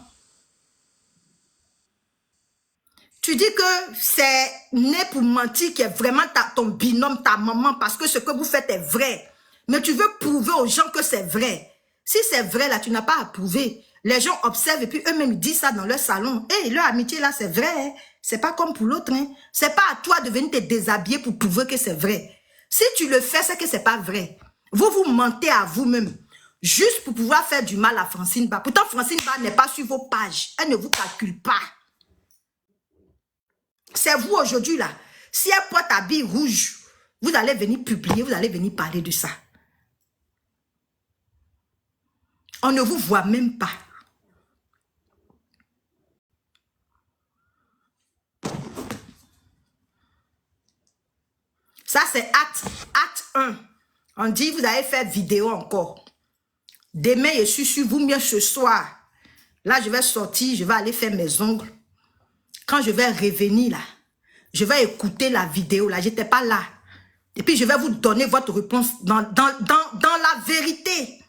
Tu dis que c'est né pour mentir, qui est vraiment ton binôme, ta maman, parce que ce que vous faites est vrai. Mais tu veux prouver aux gens que c'est vrai. Si c'est vrai, là, tu n'as pas à prouver. Les gens observent et puis eux-mêmes disent ça dans leur salon. Et leur amitié, là, c'est vrai. Hein? C'est pas comme pour l'autre. Hein? C'est pas à toi de venir te déshabiller pour prouver que c'est vrai. Si tu le fais, c'est que c'est pas vrai. Vous vous mentez à vous-même. Juste pour pouvoir faire du mal à Francine Ba. Pourtant, Francine Ba n'est pas sur vos pages. Elle ne vous calcule pas. C'est vous aujourd'hui, là. Si elle porte habit rouge, vous allez venir publier, vous allez venir parler de ça. On ne vous voit même pas. Ça, c'est acte 1. On dit, vous allez faire vidéo encore. Demain, je suis sur vous, bien ce soir. Là, je vais sortir, je vais aller faire mes ongles. Quand je vais revenir, là, je vais écouter la vidéo, là. Je n'étais pas là. Et puis, je vais vous donner votre réponse dans la vérité.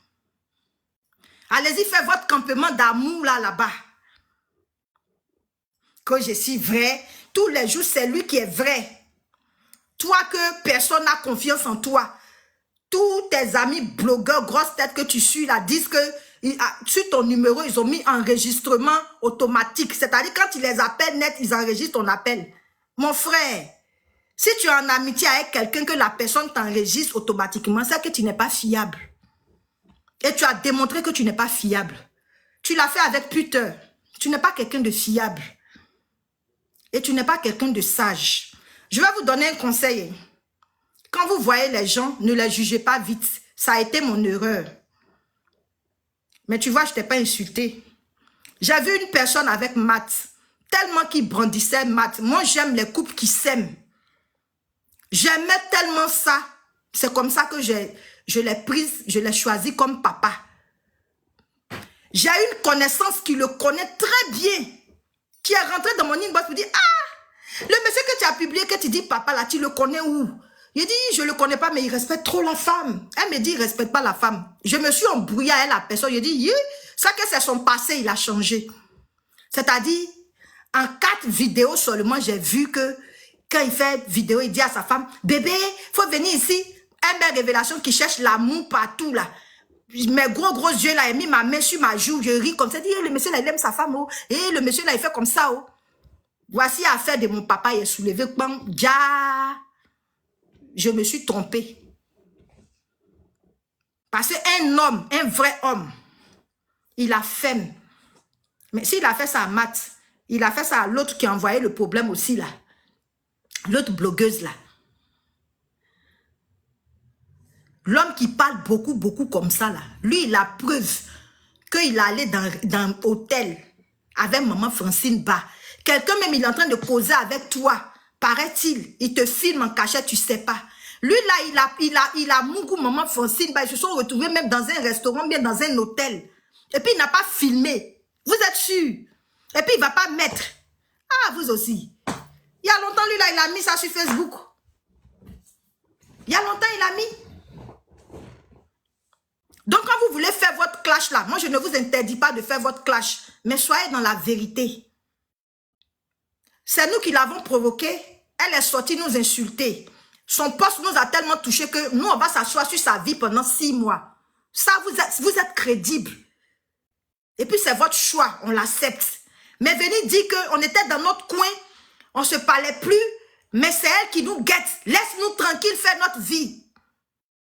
Allez-y, faites votre campement d'amour, là-bas. Que je suis vrai. Tous les jours, c'est lui qui est vrai. Toi que personne n'a confiance en toi. Tous tes amis blogueurs, grosses têtes que tu suis là, disent que sur ton numéro, ils ont mis enregistrement automatique. C'est-à-dire quand ils les appellent net, ils enregistrent ton appel. Mon frère, si tu es en amitié avec quelqu'un que la personne t'enregistre automatiquement, c'est que tu n'es pas fiable. Et tu as démontré que tu n'es pas fiable. Tu l'as fait avec Peter. Tu n'es pas quelqu'un de fiable. Et tu n'es pas quelqu'un de sage. Je vais vous donner un conseil. Quand vous voyez les gens, ne les jugez pas vite. Ça a été mon erreur. Mais tu vois, je ne t'ai pas insulté. J'ai vu une personne avec Matt, tellement qu'il brandissait Matt. Moi, j'aime les couples qui s'aiment. J'aimais tellement ça. C'est comme ça que je l'ai prise, je l'ai choisi comme papa. J'ai une connaissance qui le connaît très bien, qui est rentré dans mon inbox pour dire, ah, le monsieur que tu as publié, que tu dis papa là, tu le connais où? Il dit, je ne le connais pas, mais il respecte trop la femme. Elle me dit, il ne respecte pas la femme. Je me suis embrouillée à elle, la personne. Je dis, ça que c'est son passé, il a changé. C'est-à-dire, en 4 vidéos seulement, j'ai vu que quand il fait vidéo, il dit à sa femme, bébé, il faut venir ici. Elle met révélation qui cherche l'amour partout là. Mes gros yeux là, il a mis ma main sur ma joue, je ris comme ça. Il dit, le monsieur là, il aime sa femme. Oh. Et le monsieur là, il fait comme ça. Oh. Voici l'affaire de mon papa, il est soulevé. Je me suis trompée. Parce qu'un homme, un vrai homme, il a faim. Mais s'il a fait ça à Matt, il a fait ça à l'autre qui a envoyé le problème aussi là. L'autre blogueuse là. L'homme qui parle beaucoup, beaucoup comme ça, là, lui, il a preuve qu'il est allé dans l'hôtel avec maman Francine Ba. Quelqu'un même, il est en train de causer avec toi. Paraît-il, il te filme en cachette, tu sais pas. Lui, là, il a Mungu, maman Francine Ba. Ils se sont retrouvés même dans un restaurant, bien dans un hôtel. Et puis, il n'a pas filmé. Vous êtes sûr? Et puis, il va pas mettre. Ah, vous aussi. Il y a longtemps, lui, là, il a mis ça sur Facebook. Il y a longtemps, il a mis. Donc, quand vous voulez faire votre clash là, moi, je ne vous interdis pas de faire votre clash, mais soyez dans la vérité. C'est nous qui l'avons provoqué. Elle est sortie nous insulter. Son poste nous a tellement touché que nous, on va s'asseoir sur sa vie pendant 6 mois. Ça, vous êtes crédible. Et puis, c'est votre choix, on l'accepte. Mais venez dire qu'on était dans notre coin, on ne se parlait plus, mais c'est elle qui nous guette. Laisse-nous tranquille faire notre vie.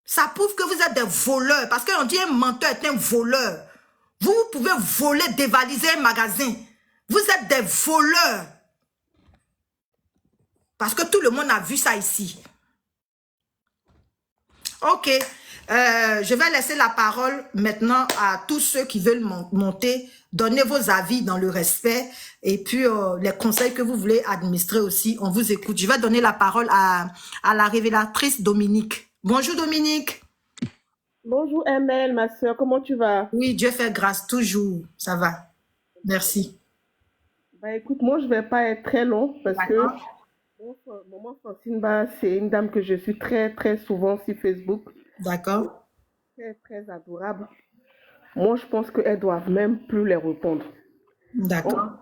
Ça prouve que vous êtes des voleurs, parce qu'on dit un menteur est un voleur. Vous pouvez voler, dévaliser un magasin. Vous êtes des voleurs. Parce que tout le monde a vu ça ici. Ok. Je vais laisser la parole maintenant à tous ceux qui veulent monter. Donnez vos avis dans le respect. Et puis, les conseils que vous voulez administrer aussi, on vous écoute. Je vais donner la parole à la révélatrice Dominique. Bonjour Dominique. Bonjour ML, ma soeur, comment tu vas? Oui, Dieu fait grâce, toujours. Ça va. Merci. Bah écoute, moi je vais pas être très long parce que maman Francine Ba, c'est une dame que je suis très très souvent sur Facebook. D'accord. Très très adorable. Moi je pense qu'elles doivent même plus les répondre. D'accord.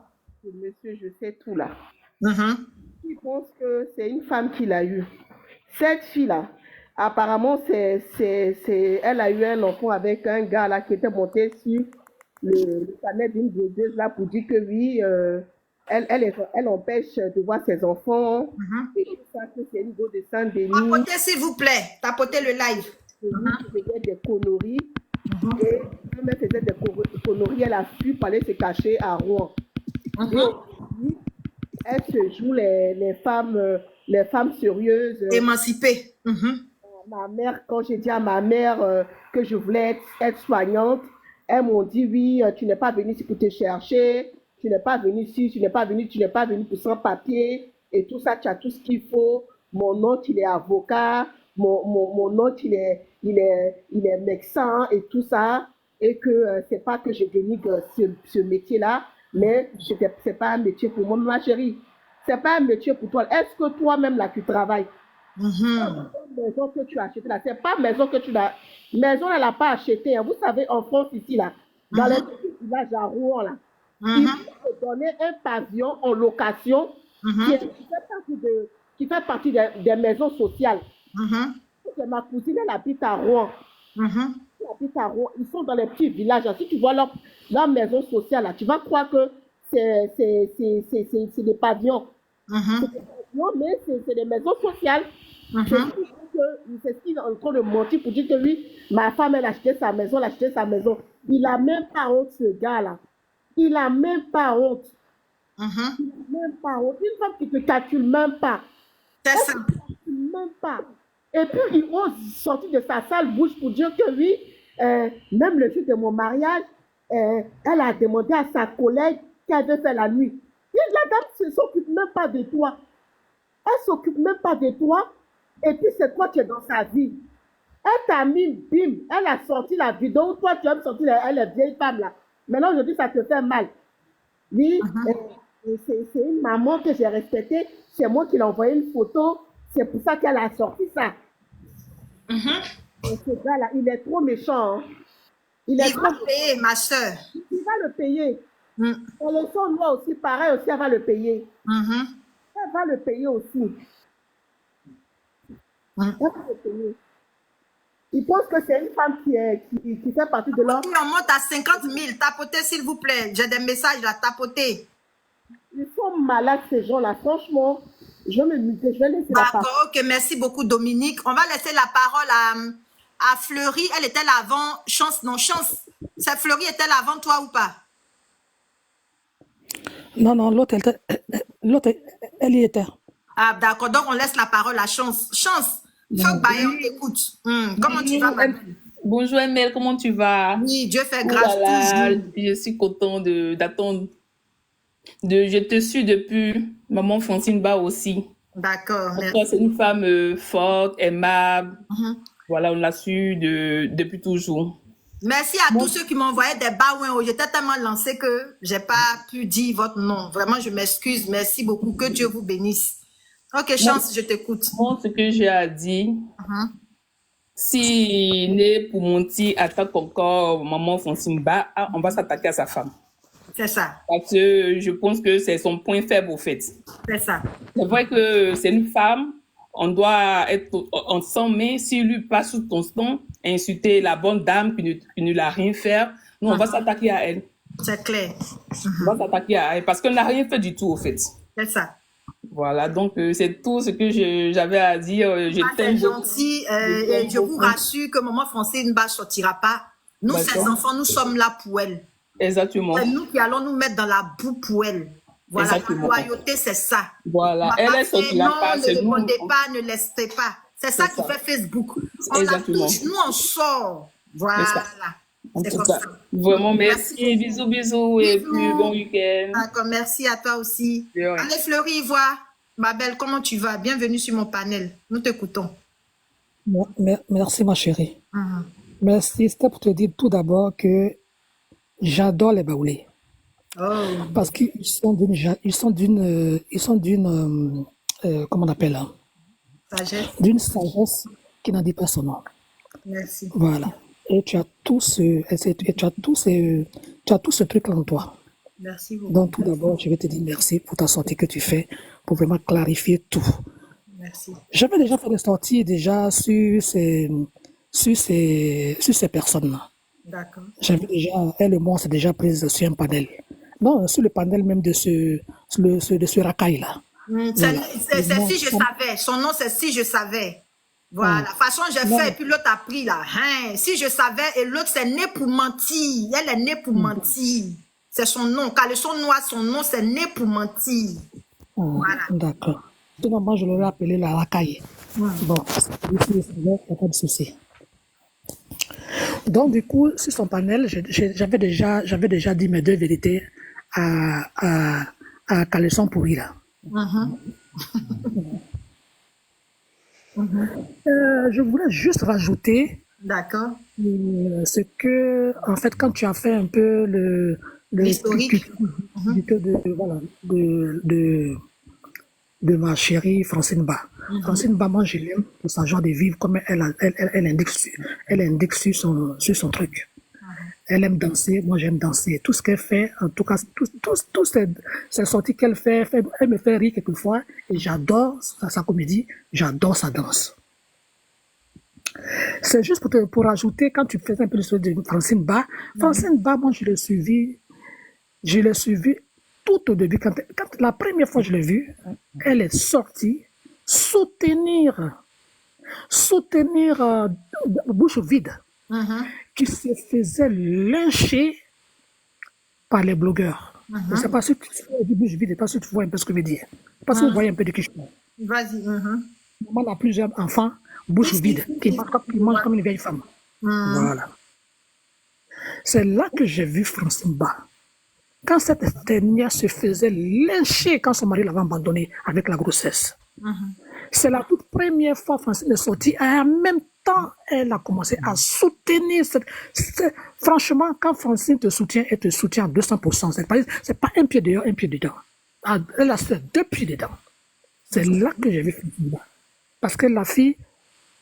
Monsieur, je sais tout là. Mhm. Je pense que c'est une femme qui l'a eu. Cette fille-là, apparemment, elle a eu un enfant avec un gars là qui était monté sur le panel d'une blogueuse là pour dire que oui, elle empêche de voir ses enfants. Et tout ça, que c'est une go de Saint-Denis. Tapotez s'il vous plaît. Tapotez le live. Qui faisait des conneries. Et comme elle faisait des conneries, elle a pu aller se cacher à Rouen. Et aujourd'hui, elle se joue les femmes sérieuses. Émancipées. Ma mère, quand j'ai dit à ma mère que je voulais être soignante, elles m'ont dit oui, tu n'es pas venue ici pour te chercher, tu n'es pas venue ici, tu n'es pas venue pour sans papier et tout ça, tu as tout ce qu'il faut. Mon oncle, il est avocat, mon oncle, il est médecin et tout ça, et que c'est pas que je dénigre ce métier-là, mais c'est pas un métier pour moi, ma chérie. C'est pas un métier pour toi. Est-ce que toi-même là tu travailles? La maison que tu as achetée là, c'est pas maison que tu l'as. Maison, elle n'a pas acheté. Hein. Vous savez, en France, ici, là, dans les petits villages à Rouen, là, ils vont te donner un pavillon en location qui fait partie des maisons sociales. Ma cousine, elle habite à Rouen. Elle habite à Rouen. Ils sont dans les petits villages. Là. Si tu vois leur maison sociale, là, tu vas croire que c'est des pavillons. Non, mais c'est des maisons sociales. C'est ce qu'il est en train de mentir pour dire que oui, ma femme, elle a acheté sa maison, elle a acheté sa maison. Il n'a même pas honte, ce gars-là. Il n'a même pas honte. Il n'a même pas honte. Une femme qui ne te calcule même pas. C'est ça. Elle ne te calcule même pas. Et puis, il ose sortir de sa sale bouche pour dire que oui, même le jour de mon mariage, elle a demandé à sa collègue qu'elle veut faire la nuit. Et la dame ne s'occupe même pas de toi. Elle ne s'occupe même pas de toi. Et puis, c'est toi qui es dans sa vie. Elle t'a mis, bim, elle a sorti la vidéo. Toi, tu as sorti elle est vieille femme là. Maintenant, aujourd'hui, ça te fait mal. Oui, c'est une maman que j'ai respectée. C'est moi qui l'ai envoyé une photo. C'est pour ça qu'elle a sorti ça. Et ce gars-là, il est trop méchant. Hein. Il va payer, ma soeur. Il va le payer. Et le son noir aussi, pareil aussi, elle va le payer. Elle va le payer aussi. Elle va le payer. Il pense que c'est une femme qui fait partie de leur... On monte à 50 000. Tapotez, s'il vous plaît. J'ai des messages là, tapotez. Ils sont malades, ces gens-là. Franchement, je vais laisser la parole. D'accord, ok. Merci beaucoup, Dominique. On va laisser la parole à Fleury. Elle était là avant. Chance, non, Chance. Cette Fleury était là avant toi ou pas? Non, l'autre, elle y était. Ah, d'accord. Donc, on laisse la parole à Chance. Chance, Feu Baye, on Oui, t'écoute. Comment tu vas, bonjour, ma belle? bonjour Emel, comment tu vas? Oui, Dieu fait Oh là grâce là, toujours. je suis content d'attendre. Je te suis depuis maman Francine Ba aussi. D'accord, Toi, c'est merci. une femme forte, aimable. Mhm. Voilà, on l'a su depuis toujours. Merci à tous Bon, ceux qui m'ont envoyé des baouins. J'étais tellement lancée que j'ai pas pu dire votre nom. Vraiment, je m'excuse. Merci beaucoup. Que Dieu vous bénisse. Ok, moi, Chance, je t'écoute. moi, ce que j'ai à dire, Mhm. si n'est pour mentir, attaque encore maman Francine Ba, on va s'attaquer à sa femme. C'est ça. Parce que je pense que c'est son point faible, au fait. C'est ça. C'est vrai que c'est une femme, on doit être ensemble, mais si lui passe sous ton temps, insulter la bonne dame qui ne l'a rien fait, nous, on va s'attaquer à elle. C'est clair. On va s'attaquer à elle parce qu'elle n'a rien fait du tout, au fait. C'est ça. Voilà, donc c'est tout ce que j'avais à dire. Je Ah, c'est t'aime beaucoup. gentil. Je Et t'aime je vous beaucoup. rassure que Maman Français ne sortira pas. Nous, ses D'accord. enfants, nous sommes là pour elle. Exactement. C'est nous qui allons nous mettre dans la boue pour elle. Voilà, Exactement. la loyauté, c'est ça. Voilà, elle est sortie Non, pas, ne c'est nous. répondez pas, ne laissez pas. C'est ça qui ça. fait Facebook. On la Exactement. touche, nous on sort. Voilà. En C'est tout comme cas, ça. vraiment merci, bisous, bisous, et Bisous. puis bon week-end. D'accord, merci à toi aussi. De rien. Allez, Fleury, Ivoire. Ma belle, comment tu vas? Bienvenue sur mon panel. Nous t'écoutons. Merci, ma chérie. Mhm. Merci. C'était pour te dire tout d'abord que j'adore les baoulés. Oh, Parce qu'ils sont comment on appelle, hein, sagesse. d'une sagesse qui n'en dit pas son nom. Merci. Voilà. Et tu as tout ce truc-là en toi. Merci beaucoup. Donc, tout d'abord, je vais te dire merci pour ta sortie que tu fais, pour vraiment clarifier tout. Merci. J'avais déjà fait des sorties déjà sur ces personnes-là. D'accord. J'avais déjà, elle et moi, on s'est déjà prise sur un panel. Non, sur le panel même de ce racaille-là. Voilà. C'est si je savais. Son nom, c'est si je savais. Voilà. De toute façon, j'ai fait et puis l'autre a pris là. Hein. Si je savais et l'autre, c'est né pour mentir. Elle est née pour mentir. C'est son nom. Caleçon noir, son nom, c'est né pour mentir. Voilà. D'accord. Sinon, moi, je l'aurais appelé la racaille. Bon, il n'y a pas de souci. Donc, du coup, sur son panel, j'avais déjà dit mes deux vérités à Caleçon pourri là. Je voulais juste rajouter D'accord. ce que, en fait, quand tu as fait un peu l'historique de ma chérie Francine Ba. Francine Ba, moi, je l'aime pour sa joie de vivre, comme elle indique sur son truc. Elle aime danser, moi j'aime danser. Tout ce qu'elle fait, en tout cas, toutes ces sorties qu'elle fait, elle me fait rire quelquefois, et j'adore sa comédie, j'adore sa danse. C'est juste pour ajouter, quand tu faisais un peu l'histoire de Francine Ba, moi je l'ai suivi tout au début. Quand la première fois que je l'ai vue, elle est sortie soutenir bouche vide, qui se faisait lyncher par les blogueurs. Je ne sais pas si tu vois bouche vide, je ne sais pas si tu vois un peu ce que je veux dire. Parce que vous voyez un peu de qui je parle. Vas-y. Maman a plusieurs enfants, bouche vide, qui mangent comme une vieille femme. Voilà. C'est là que j'ai vu Francine Ba. Quand cette dernière se faisait lyncher quand son mari l'avait abandonnée avec la grossesse. C'est la toute première fois que Francine est sortie. Et en même temps, elle a commencé à soutenir. Franchement, quand Francine te soutient, elle te soutient à 200%. C'est pas un pied dehors, un pied dedans. Elle a fait 2 pieds dedans. C'est là que j'ai vu Francine Ba. Parce que la fille,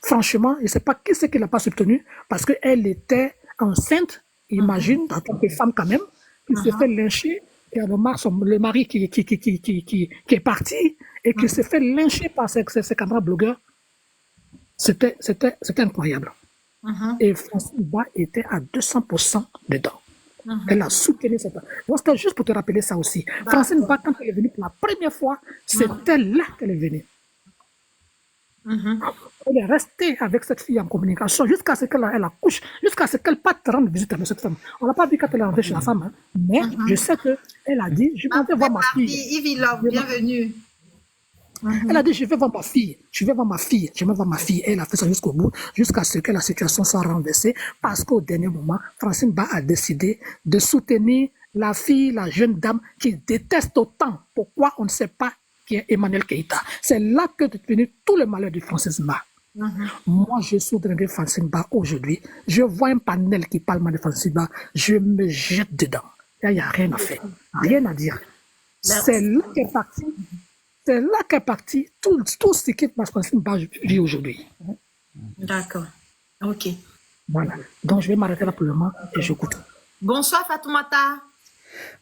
franchement, je ne sais pas qui c'est qui l'a pas soutenue, parce qu'elle était enceinte, imagine, en tant que femme quand même, qui se fait lyncher, et le mari qui est parti, et qui se fait lyncher par ses camarades blogueurs. C'était incroyable. Et Francine Ba était à 200% dedans. Elle a soutenu cette... Donc, c'était juste pour te rappeler ça aussi. Francine Ba, quand elle est venue pour la première fois, c'était là qu'elle est venue. Elle est restée avec cette fille en communication jusqu'à ce qu'elle accouche, jusqu'à ce qu'elle parte rendre visite à cette femme. On n'a pas vu quand elle est rentrée chez la femme, hein. Mais je sais qu'elle a dit, je vais voir ma fille. Ivy Love, bienvenue. Elle a dit, je vais voir ma fille, je vais voir ma fille, je vais voir ma fille. Elle a fait ça jusqu'au bout, jusqu'à ce que la situation soit renversée, parce qu'au dernier moment, Francine Ba a décidé de soutenir la fille, la jeune dame qui déteste autant. Pourquoi on ne sait pas qui est Emmanuel Keïta. C'est là que est venu tout le malheur de Francine Ba. Moi, je soutiens de Francine Ba aujourd'hui. Je vois un panel qui parle mal de Francine Ba, je me jette dedans. Il n'y a rien à faire, rien à dire. C'est là qu'est parti. C'est là qu'est parti tout ce qui ma Francine Ba vit aujourd'hui. D'accord. Ok. Voilà. Donc, je vais m'arrêter là pour le moment et j'écoute. Bonsoir Fatoumata.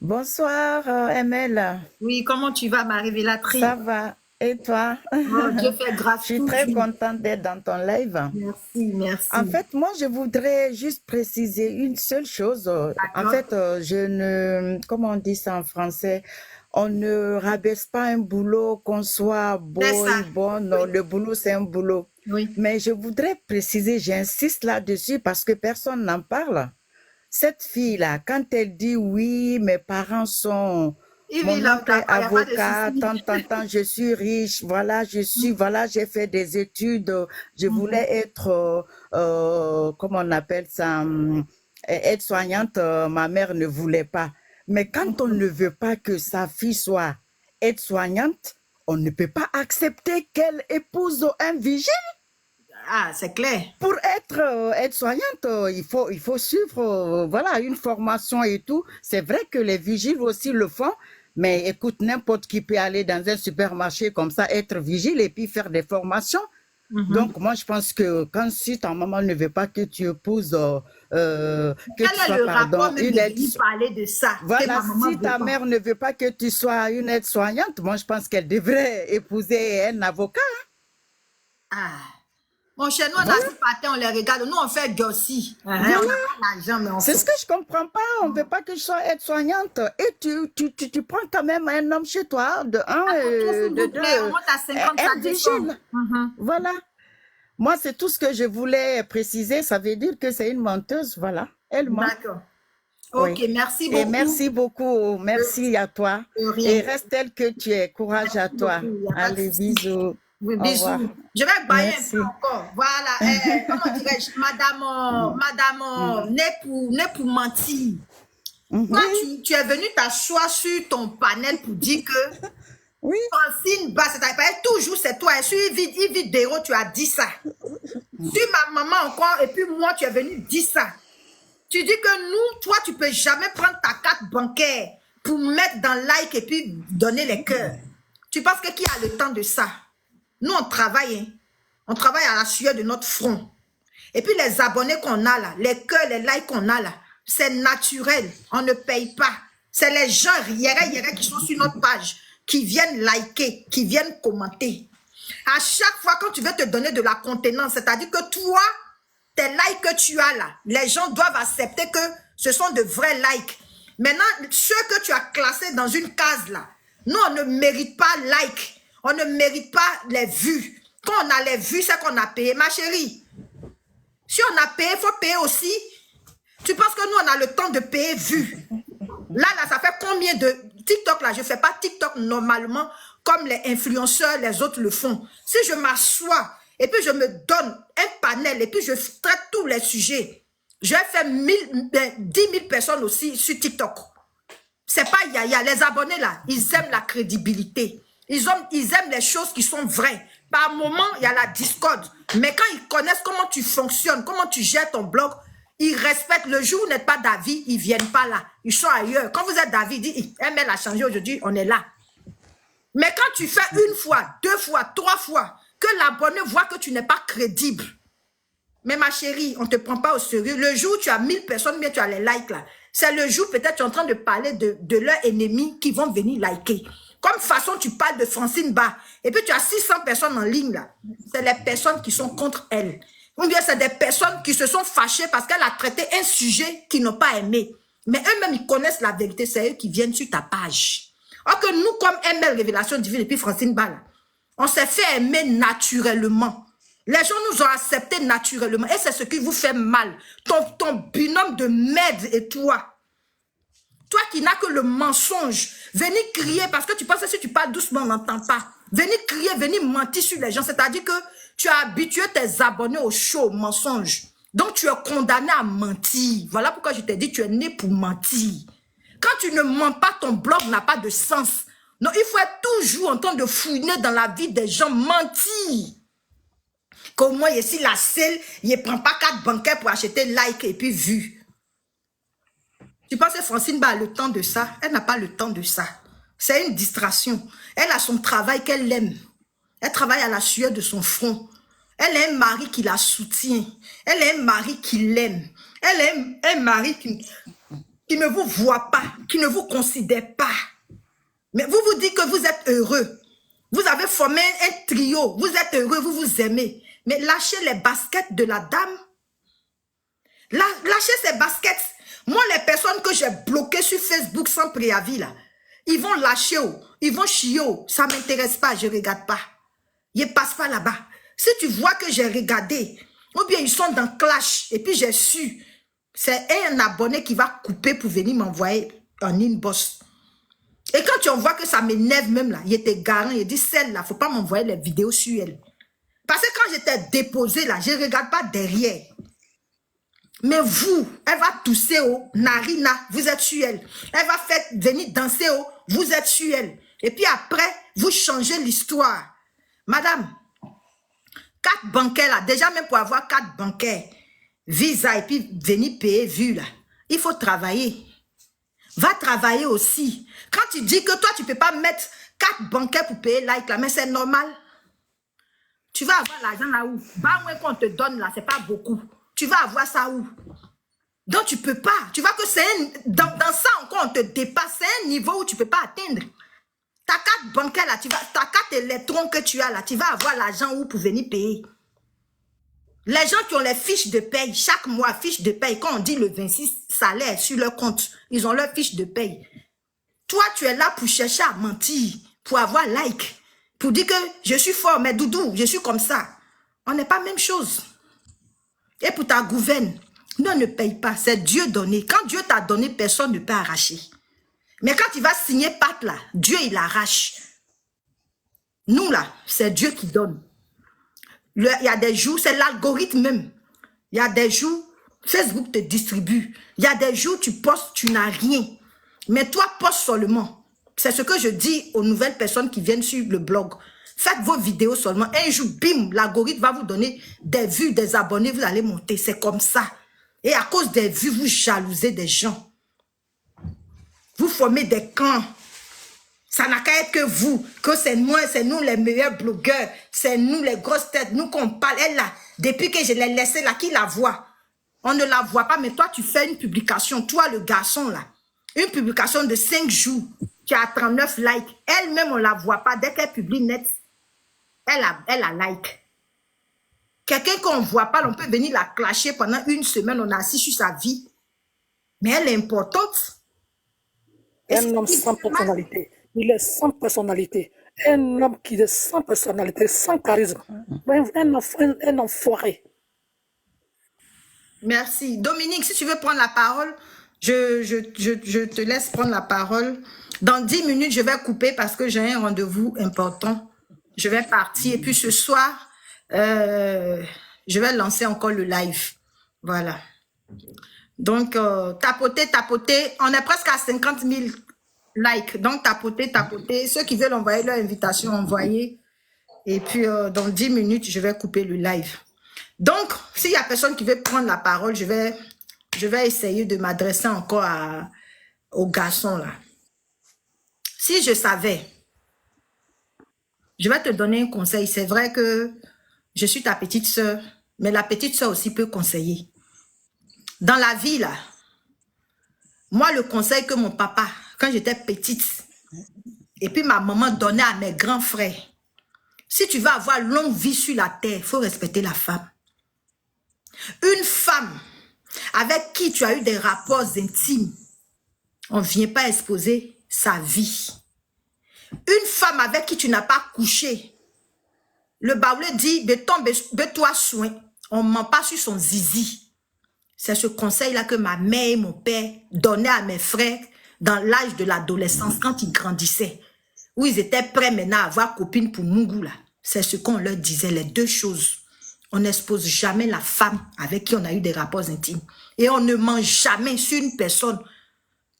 Bonsoir, ML. Oui, comment tu vas, ma révélatrice? Ça va. Et toi? Oh, Dieu fait grâce. Je suis très contente d'être dans ton live. Merci, merci. En fait, moi, je voudrais juste préciser une seule chose. En fait, je ne... Comment on dit ça en français? On ne rabaisse pas un boulot, qu'on soit beau et bon. Non, le boulot, c'est un boulot. Oui. Mais je voudrais préciser, j'insiste là-dessus parce que personne n'en parle. Cette fille-là, quand elle dit oui, mes parents sont... Mon oncle est avocat, tant, je suis riche, voilà, j'ai fait des études, je voulais être, comment on appelle ça, aide-soignante, ma mère ne voulait pas. Mais quand on ne veut pas que sa fille soit aide-soignante, on ne peut pas accepter qu'elle épouse un vigile. Ah, c'est clair. Pour être aide-soignante, il faut suivre voilà, une formation et tout. C'est vrai que les vigiles aussi le font, mais écoute, n'importe qui peut aller dans un supermarché comme ça, être vigile et puis faire des formations. Donc, moi, je pense que si ta maman ne veut pas que tu épouses, que tu sois, pardon, une aide... parler de ça. Voilà, si ta mère ne veut pas que tu sois une aide-soignante, moi, je pense qu'elle devrait épouser un avocat. Ah. Mon chez nous, on a ce patin, on les regarde. Nous, on fait gossi. On n'a pas l'argent, mais on fait. C'est ce que je comprends pas. On ne veut pas que je sois aide-soignante. Et tu prends quand même un homme chez toi, de un, de deux, un vigile. Voilà. Moi, c'est tout ce que je voulais préciser. Ça veut dire que c'est une menteuse, voilà. Elle ment. D'accord. Ok, merci beaucoup. Et merci beaucoup. Merci à toi. Et reste tel que tu es. Courage à toi. Allez, bisous. Oui, bisous. Je vais bailler un peu encore. Voilà. Comment dirais-je, madame, n'est pour mentir. Toi, tu es venu t'asseoir sur ton panel pour dire que Francine Ba, c'est toujours c'est toi. Sur une vidéo, tu as dit ça. Sur ma maman encore, et puis moi, tu es venu dire ça. Tu dis que nous, toi, tu peux jamais prendre ta carte bancaire pour mettre dans like et puis donner les cœurs. Tu penses que qui a le temps de ça? Nous, on travaille. Hein. On travaille à la sueur de notre front. Et puis, les abonnés qu'on a là, les cœurs, les likes qu'on a là, c'est naturel. On ne paye pas. C'est les gens qui sont sur notre page, qui viennent liker, qui viennent commenter. À chaque fois, quand tu veux te donner de la contenance, c'est-à-dire que toi, tes likes que tu as là, les gens doivent accepter que ce sont de vrais likes. Maintenant, ceux que tu as classés dans une case là, nous, on ne mérite pas like. On ne mérite pas les vues. Quand on a les vues, c'est qu'on a payé. Ma chérie, si on a payé, il faut payer aussi. Tu penses que nous, on a le temps de payer vues? Là, ça fait combien de... TikTok, là, je ne fais pas TikTok normalement comme les influenceurs, les autres le font. Si je m'assois et puis je me donne un panel et puis je traite tous les sujets, je vais faire 10 000 personnes aussi sur TikTok. C'est pas yaya. Les abonnés, là, ils aiment la crédibilité. Ils aiment les choses qui sont vraies. Par moment, il y a la discorde. Mais quand ils connaissent comment tu fonctionnes, comment tu gères ton blog, ils respectent. Le jour où vous n'êtes pas d'avis, ils ne viennent pas là. Ils sont ailleurs. Quand vous êtes d'avis, ils disent, ML a changé aujourd'hui, on est là. Mais quand tu fais une fois, 2 fois, 3 fois, que l'abonné voit que tu n'es pas crédible. Mais ma chérie, on ne te prend pas au sérieux. Le jour où tu as 1000 personnes, mais tu as les likes là. C'est le jour peut-être tu es en train de parler de leurs ennemis qui vont venir liker. Comme façon, tu parles de Francine Ba. Et puis, tu as 600 personnes en ligne, là. C'est les personnes qui sont contre elle. Ou bien, c'est des personnes qui se sont fâchées parce qu'elle a traité un sujet qu'ils n'ont pas aimé. Mais eux-mêmes, ils connaissent la vérité. C'est eux qui viennent sur ta page. Or que nous, comme ML Révélation Divine et puis Francine Ba, là, on s'est fait aimer naturellement. Les gens nous ont acceptés naturellement. Et c'est ce qui vous fait mal. Ton binôme de merde et toi. Toi qui n'as que le mensonge, venir crier parce que tu penses que si tu parles doucement, on n'entend pas. Venir crier, venir mentir sur les gens. C'est-à-dire que tu as habitué tes abonnés au show, au mensonge. Donc, tu es condamné à mentir. Voilà pourquoi je t'ai dit, tu es né pour mentir. Quand tu ne mens pas, ton blog n'a pas de sens. Non, il faut être toujours en train de fouiner dans la vie des gens, mentir. Comme moi, ici, la selle, il ne prend pas 4 bancaires pour acheter like et puis vue. Tu penses que Francine a le temps de ça? Elle n'a pas le temps de ça. C'est une distraction. Elle a son travail qu'elle aime. Elle travaille à la sueur de son front. Elle a un mari qui la soutient. Elle a un mari qui l'aime. Elle a un mari qui ne vous voit pas, qui ne vous considère pas. Mais vous vous dites que vous êtes heureux. Vous avez formé un trio. Vous êtes heureux, vous vous aimez. Mais lâchez les baskets de la dame. Lâchez ces baskets. Moi, les personnes que j'ai bloquées sur Facebook sans préavis, là, ils vont lâcher, ils vont chier, ça ne m'intéresse pas, je ne regarde pas. Ils ne passent pas là-bas. Si tu vois que j'ai regardé, ou bien ils sont dans Clash, et puis j'ai su, c'est un abonné qui va couper pour venir m'envoyer un inbox. Et quand tu en vois que ça m'énerve même là, il était garant, il dit, celle-là, il ne faut pas m'envoyer les vidéos sur elle. Parce que quand j'étais déposé là, je ne regarde pas derrière. Mais vous, elle va tousser au narina, vous êtes sur elle. Elle va faire venir danser au, vous êtes sur elle. Et puis après, vous changez l'histoire. Madame, 4 bancaires là, déjà même pour avoir 4 bancaires, Visa et puis venir payer vue là, il faut travailler. Va travailler aussi. Quand tu dis que toi, tu ne peux pas mettre 4 bancaires pour payer like là, mais c'est normal. Tu vas avoir l'argent là où? Bah, moins qu'on te donne là, c'est pas beaucoup. Tu vas avoir ça où? Donc, tu ne peux pas. Tu vois que c'est dans ça encore, on te dépasse. C'est un niveau où tu ne peux pas atteindre. Ta carte bancaire, là, ta carte électron que tu as, là, tu vas avoir l'argent où pour venir payer. Les gens qui ont les fiches de paye, chaque mois, fiches de paye, quand on dit le 26 salaire sur leur compte, ils ont leurs fiches de paye. Toi, tu es là pour chercher à mentir, pour avoir like, pour dire que je suis fort, mais doudou, je suis comme ça. On n'est pas la même chose. Et pour ta gouverne, non, ne paye pas, c'est Dieu donné. Quand Dieu t'a donné, personne ne peut arracher. Mais quand il va signer pacte là, Dieu il arrache. Nous là, c'est Dieu qui donne. Il y a des jours, c'est l'algorithme même. Il y a des jours, Facebook te distribue. Il y a des jours, tu postes, tu n'as rien. Mais toi, poste seulement. C'est ce que je dis aux nouvelles personnes qui viennent sur le blog. Faites vos vidéos seulement. Un jour, bim, l'algorithme va vous donner des vues, des abonnés, vous allez monter. C'est comme ça. Et à cause des vues, vous jalousez des gens. Vous formez des clans. Ça n'a qu'à être que vous, que c'est moi, c'est nous les meilleurs blogueurs, c'est nous les grosses têtes, nous qu'on parle. Elle là, depuis que je l'ai laissée là, qui la voit? On ne la voit pas, mais toi tu fais une publication, toi le garçon là, une publication de 5 jours, tu as 39 likes. Elle-même on ne la voit pas, dès qu'elle publie net, elle a like. Quelqu'un qu'on ne voit pas, on peut venir la clasher pendant 1 semaine, on a assis sur sa vie. Mais elle est importante. Un homme sans personnalité. Il est sans personnalité. Un homme qui est sans personnalité, sans charisme. Un enfoiré. Merci. Dominique, si tu veux prendre la parole, je te laisse prendre la parole. Dans 10 minutes, je vais couper parce que j'ai un rendez-vous important. Je vais partir. Et puis ce soir, je vais lancer encore le live. Voilà. Donc, tapoter. On est presque à 50 000 likes. Donc, tapoter. Ceux qui veulent envoyer leur invitation, envoyez. Et puis, dans 10 minutes, je vais couper le live. Donc, s'il y a personne qui veut prendre la parole, je vais essayer de m'adresser encore aux garçons là. Si je savais, je vais te donner un conseil. C'est vrai que je suis ta petite sœur, mais la petite sœur aussi peut conseiller. Dans la vie là, moi le conseil que mon papa, quand j'étais petite, et puis ma maman donnait à mes grands frères, si tu veux avoir longue vie sur la terre, il faut respecter la femme. Une femme avec qui tu as eu des rapports intimes, on ne vient pas exposer sa vie. Une femme avec qui tu n'as pas couché, le Baoulé dit, toi soin, on ne ment pas sur son zizi. C'est ce conseil-là que ma mère et mon père donnaient à mes frères dans l'âge de l'adolescence quand ils grandissaient. où ils étaient prêts maintenant à avoir copine pour Mungu, là. C'est ce qu'on leur disait, les deux choses. On n'expose jamais la femme avec qui on a eu des rapports intimes. Et on ne ment jamais sur une personne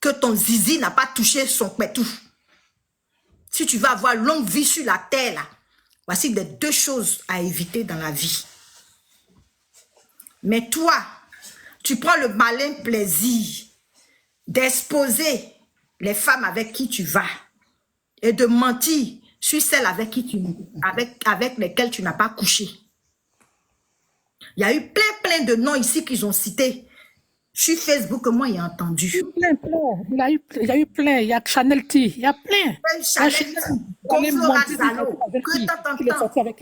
que ton zizi n'a pas touché son pétou. Si tu veux avoir longue vie sur la terre, là, voici les deux choses à éviter dans la vie. Mais toi, tu prends le malin plaisir d'exposer les femmes avec qui tu vas et de mentir sur celles avec lesquelles tu n'as pas couché. Il y a eu plein de noms ici qu'ils ont cités sur Facebook que moi, j'ai entendu. Plein. Il y a eu plein. Il y a Chanel T. Il y a plein. Chanel T. Flora Zalo. Tu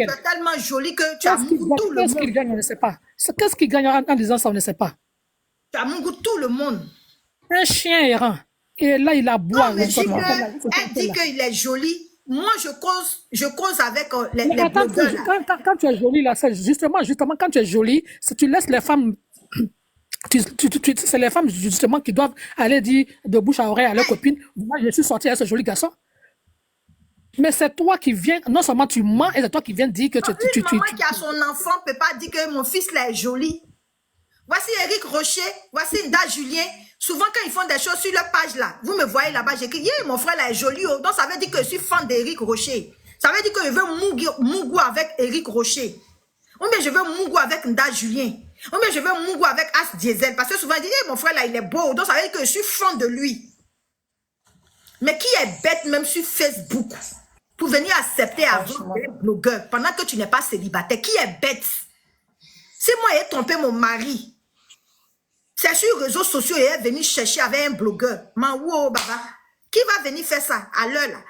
es tellement jolie que tu as Mungu tout le monde. Qu'est-ce qu'il gagne, on ne sait pas. Qu'est-ce qu'il gagne en disant ça, on ne sait pas. Tu as Mungu tout le monde. Un chien errant. Et là, il a boit. Elle dit qu'il est joli. Moi, je cause avec les blogueurs. Quand tu es jolie, là, justement, quand tu es jolie, si tu laisses les femmes... c'est les femmes, justement, qui doivent aller dire de bouche à oreille à leurs copines, moi, je suis sortie avec ce joli garçon. Mais c'est toi qui viens, non seulement tu mens, et c'est toi qui viens dire que une maman qui a son enfant ne peut pas dire que mon fils là est joli. Voici Eric Rocher, voici Nda Julien. Souvent, quand ils font des choses sur leur page là, vous me voyez là-bas, j'écris, yeah, mon frère là est joli. Oh. Donc, ça veut dire que je suis fan d'Eric Rocher. Ça veut dire que je veux Mungu avec Eric Rocher. Ou bien je veux Mungu avec Nda Julien. Ou bien je veux Mungu avec As Diesel. Parce que souvent, ils disent, hey, mon frère là, il est beau. Donc, ça veut dire que je suis fan de lui. Mais qui est bête même sur Facebook pour venir accepter avoir des blogueurs pendant que tu n'es pas célibataire? Qui est bête? Si moi, j'ai trompé mon mari, c'est sur les réseaux sociaux, il est venu chercher avec un blogueur. Mawo, baba. Qui va venir faire ça à l'heure là?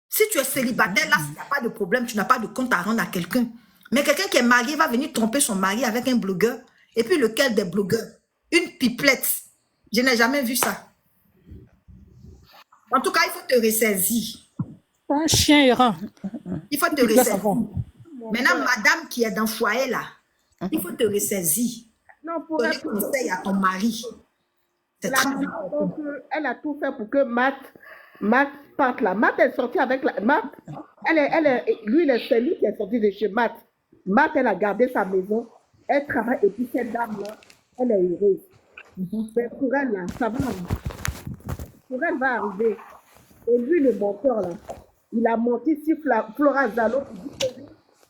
Si tu es célibataire, là, il n'y a pas de problème, tu n'as pas de compte à rendre à quelqu'un. Mais quelqu'un qui est marié va venir tromper son mari avec un blogueur. Et puis lequel des blogueurs? Une pipelette. Je n'ai jamais vu ça. En tout cas, il faut te ressaisir. Un chien errant. Il faut te ressaisir. Maintenant, madame qui est dans le foyer là, il faut te ressaisir. Non, pour donner conseil à ton mari. Elle a tout fait pour que Matt parte là. Matt est sorti avec la... Matt, lui, c'est lui qui est sorti de chez Matt. Matt, elle a gardé sa maison. Elle travaille et puis cette dame-là, elle est heureuse. Mais pour elle, là, ça va arriver. Pour elle, va arriver. Et lui, le menteur, là, il a menti sur Flora Zalo pour dire que lui,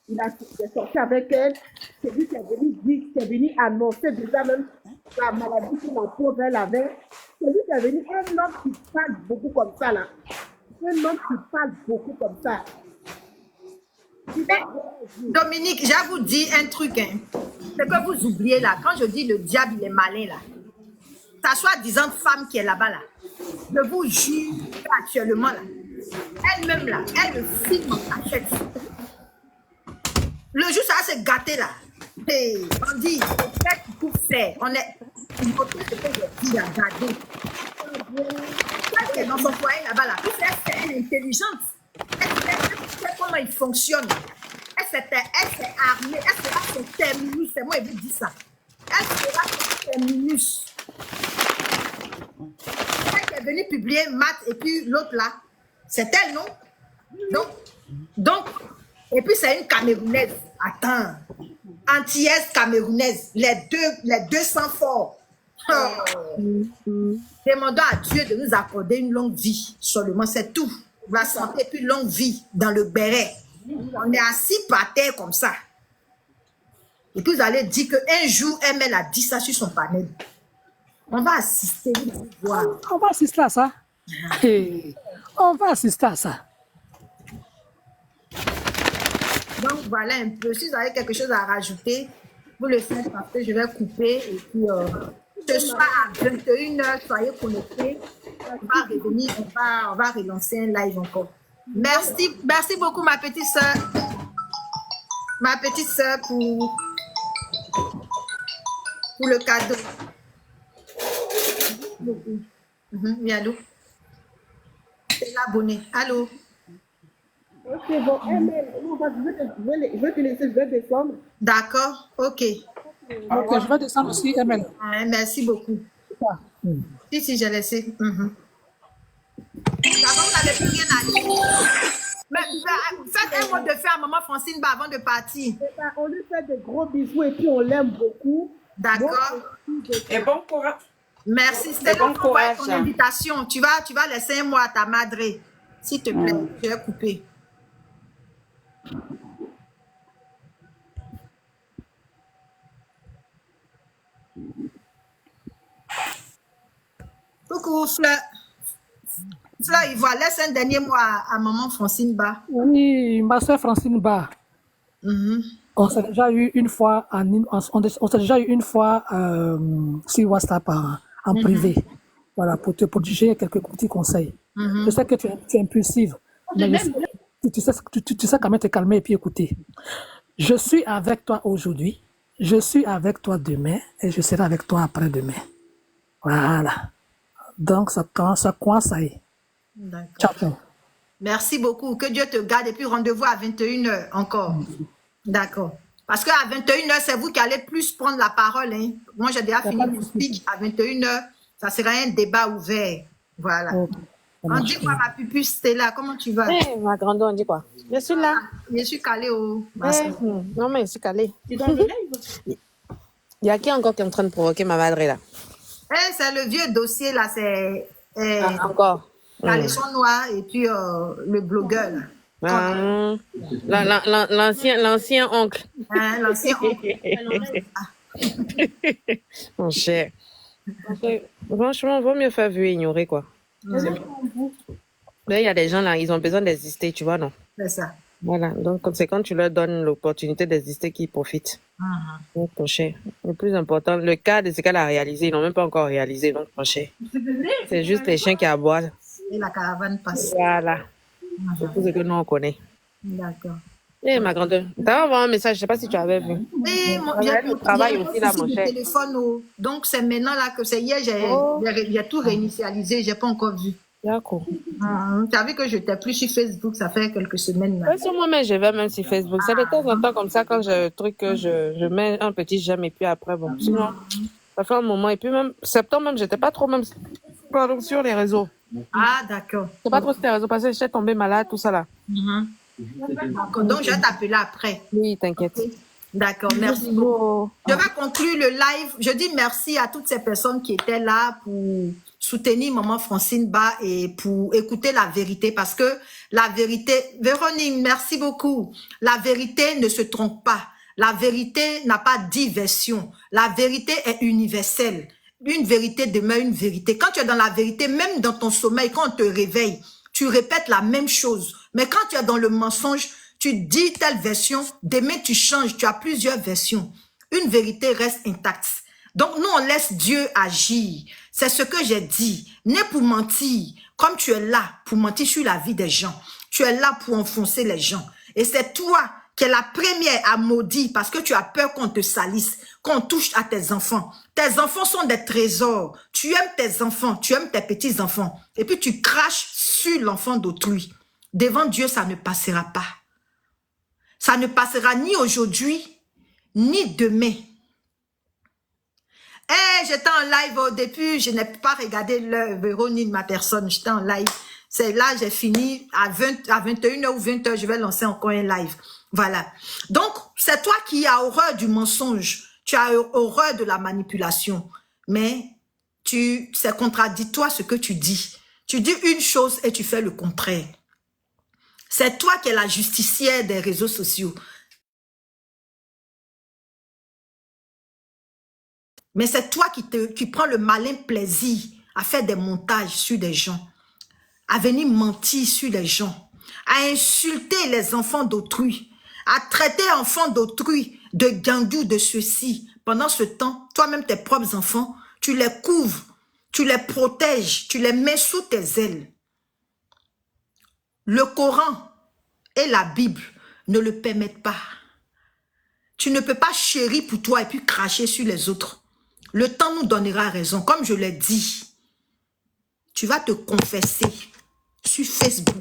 il est sorti avec elle. C'est lui qui est venu dire, qui est venu annoncer déjà même la maladie que la pauvre elle avait. C'est lui qui est venu, un homme qui parle beaucoup comme ça là. Un homme qui parle beaucoup comme ça. Dominique, j'ai vous dit un truc, hein. C'est que vous oubliez là, quand je dis le diable il est malin là, ta soi-disant femme qui est là-bas là, je vous jure actuellement là, elle-même là, elle le filme en cachette. Le jour ça va se gâter là. Hey, on dit, qu'est-ce qu'il faut faire? On est, il faut tout ce que je dis à garder. Elle est dans son foyer là-bas là, elle est intelligente. Elle sait comment il fonctionne. Elle s'est armée, elle sera son terminus, c'est moi qui vous dis ça. Elle sera son terminus. Elle qui est venue publier Matt et puis l'autre là, c'est elle, non? Donc, et puis c'est une Camerounaise. Attends. Antillaise camerounaise. Les deux sang forts. Demandons à Dieu de nous accorder une longue vie. Seulement, c'est tout. La santé, puis longue vie dans le béret. On est assis par terre comme ça. Et puis vous allez dire qu'un jour, elle a dit ça sur son panel. On va assister. On va assister à ça. Hey, on va assister à ça. Donc voilà un peu. Si vous avez quelque chose à rajouter, vous le faites parce que je vais couper. Et puis, ce soir à 21h, soyez connectés. On va revenir, on va relancer un live encore. Merci beaucoup ma petite soeur. Ma petite soeur pour le cadeau. Allô? C'est l'abonné. Allô? Ok, bon, je vais te laisser, je vais descendre. D'accord, ok. Ok, je vais descendre aussi, Emel. Merci beaucoup. Si, j'ai laissé. Avant n'avez plus rien à dire. Mais faites un mot de fin à maman Francine avant de partir. On lui fait des gros bisous et puis on l'aime beaucoup. D'accord. Et bon courage. Merci. C'était bon pour ton invitation. Tu vas laisser un mot à ta madre. S'il te plaît, je vais couper. Coucou, Fleur. Fleur, il voit. Laisse un dernier mot à maman Francine Ba. Oui, ma soeur Francine Ba. On s'est déjà eu une fois on s'est déjà eu une fois sur WhatsApp en privé. Voilà, pour te protéger quelques petits conseils. Je sais que tu es impulsive, mais tu sais quand même te calmer et puis écouter. Je suis avec toi aujourd'hui, je suis avec toi demain et je serai avec toi après-demain. Voilà. Donc, ça coince, ça y est. Ciao, ciao. Merci beaucoup. Que Dieu te garde et puis rendez-vous à 21h encore. D'accord. Parce qu'à 21h, c'est vous qui allez plus prendre la parole. Hein. Moi, j'ai déjà fini mon speech. À 21h, ça sera un débat ouvert. Voilà. On dit quoi, ma pupuce Stella? Comment tu vas? Ma grande, on dit quoi? Je suis là. Je suis calée au... Non, mais je suis calée. Il y a qui encore qui est en train de provoquer ma madre là? C'est le vieux dossier là, c'est... encore. La leçon noire et puis le blogueur là. L'ancien oncle. L'ancien oncle. Mon cher. Franchement, vaut mieux faire vu et ignorer quoi. Là, il y a des gens là, ils ont besoin d'exister, tu vois, non? C'est ça. Voilà, donc c'est quand tu leur donnes l'opportunité d'exister qu'ils profitent. Donc, mon cher, le plus important, le cas de ce qu'elle a réalisé, ils n'ont même pas encore réalisé, donc mon cher. C'est juste les chiens qui aboient. Et la caravane passe. Voilà. C'est tout ce que nous on connaît. D'accord. Eh, ma grande, t'as envoyé un message, je ne sais pas si tu avais vu. Oui, j'ai travail aussi là, mon cher. Téléphone, donc c'est maintenant là que c'est hier, j'ai tout réinitialisé, je n'ai pas encore vu. D'accord. Tu as vu que je n'étais plus sur Facebook, ça fait quelques semaines. Là. Sur moi-même, je vais même sur Facebook. C'est de temps en temps comme ça, quand j'ai un truc, je mets un petit j'aime et puis après, bon. Sinon, ça fait un moment. Et puis même, septembre même, j'étais pas trop même sur les réseaux. Ah, d'accord. Je pas trop sur les réseaux parce que j'étais tombée malade, tout ça là. Donc, je vais t'appeler après. Oui, t'inquiète. D'accord, merci beaucoup. Je vais conclure le live. Je dis merci à toutes ces personnes qui étaient là pour soutenir maman Francine Ba et pour écouter la vérité parce que la vérité, Véronique, merci beaucoup. La vérité ne se trompe pas. La vérité n'a pas 10 versions. La vérité est universelle. Une vérité demeure une vérité. Quand tu es dans la vérité, même dans ton sommeil, quand on te réveille, tu répètes la même chose. Mais quand tu es dans le mensonge, tu dis telle version, demain tu changes, tu as plusieurs versions. Une vérité reste intacte. Donc nous, on laisse Dieu agir. C'est ce que j'ai dit. N'est pour mentir, comme tu es là pour mentir sur la vie des gens. Tu es là pour enfoncer les gens. Et c'est toi qui es la première à maudire parce que tu as peur qu'on te salisse, qu'on touche à tes enfants. Tes enfants sont des trésors. Tu aimes tes enfants, tu aimes tes petits-enfants. Et puis tu craches sur l'enfant d'autrui. Devant Dieu, ça ne passera pas. Ça ne passera ni aujourd'hui, ni demain. J'étais en live au début, je n'ai pas regardé l'heure, Véronique, ma personne, j'étais en live. C'est là, j'ai fini, à 21h ou 20h, je vais lancer encore un live. Voilà. Donc, c'est toi qui as horreur du mensonge, tu as horreur de la manipulation, mais c'est contradictoire ce que tu dis. Tu dis une chose et tu fais le contraire. C'est toi qui es la justicière des réseaux sociaux. Mais c'est toi qui prends le malin plaisir à faire des montages sur des gens, à venir mentir sur les gens, à insulter les enfants d'autrui, à traiter enfants d'autrui de gandou, de ceci. Pendant ce temps, toi-même tes propres enfants, tu les couvres, tu les protèges, tu les mets sous tes ailes. Le Coran et la Bible ne le permettent pas. Tu ne peux pas chérir pour toi et puis cracher sur les autres. Le temps nous donnera raison. Comme je l'ai dit, tu vas te confesser sur Facebook.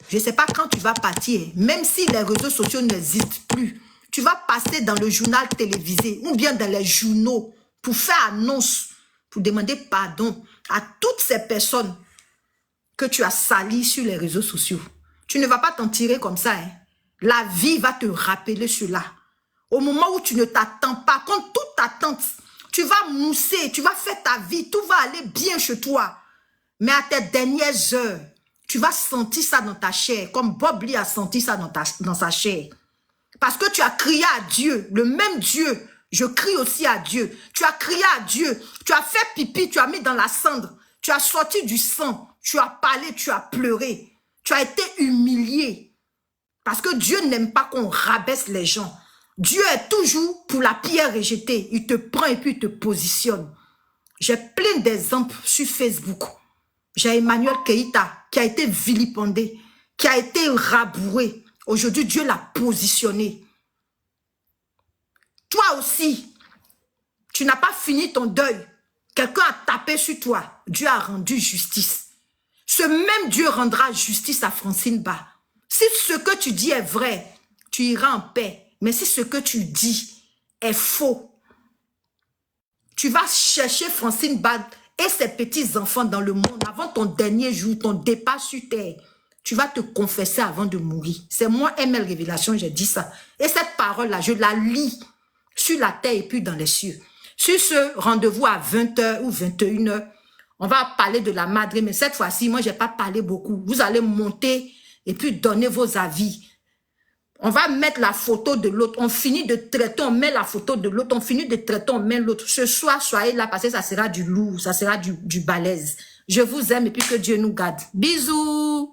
Je ne sais pas quand tu vas partir, même si les réseaux sociaux n'existent plus. Tu vas passer dans le journal télévisé ou bien dans les journaux pour faire annonce, pour demander pardon à toutes ces personnes que tu as sali sur les réseaux sociaux. Tu ne vas pas t'en tirer comme ça. Hein. La vie va te rappeler cela. Au moment où tu ne t'attends pas, quand toute attente, tu vas mousser, tu vas faire ta vie, tout va aller bien chez toi. Mais à tes dernières heures, tu vas sentir ça dans ta chair, comme Bob Lee a senti ça dans sa chair. Parce que tu as crié à Dieu, le même Dieu, je crie aussi à Dieu. Tu as crié à Dieu, tu as fait pipi, tu as mis dans la cendre, tu as sorti du sang, tu as parlé, tu as pleuré, tu as été humilié. Parce que Dieu n'aime pas qu'on rabaisse les gens. Dieu est toujours pour la pierre rejetée. Il te prend et puis il te positionne. J'ai plein d'exemples sur Facebook. J'ai Emmanuel Keïta qui a été vilipendé, qui a été rabouré. Aujourd'hui, Dieu l'a positionné. Toi aussi, tu n'as pas fini ton deuil. Quelqu'un a tapé sur toi. Dieu a rendu justice. Ce même Dieu rendra justice à Francine Ba. Si ce que tu dis est vrai, tu iras en paix. Mais si ce que tu dis est faux, tu vas chercher Francine Ba et ses petits-enfants dans le monde avant ton dernier jour, ton départ sur terre. Tu vas te confesser avant de mourir. C'est moi, ML Révélation, j'ai dit ça. Et cette parole-là, je la lis sur la terre et puis dans les cieux. Sur ce rendez-vous à 20h ou 21h, on va parler de la madre, mais cette fois-ci, moi, je n'ai pas parlé beaucoup. Vous allez monter et puis donner vos avis. On va mettre la photo de l'autre. On finit de traiter, on met la photo de l'autre. On finit de traiter, on met l'autre. Ce soir, soyez là parce que ça sera du lourd, ça sera du balèze. Je vous aime et puis que Dieu nous garde. Bisous.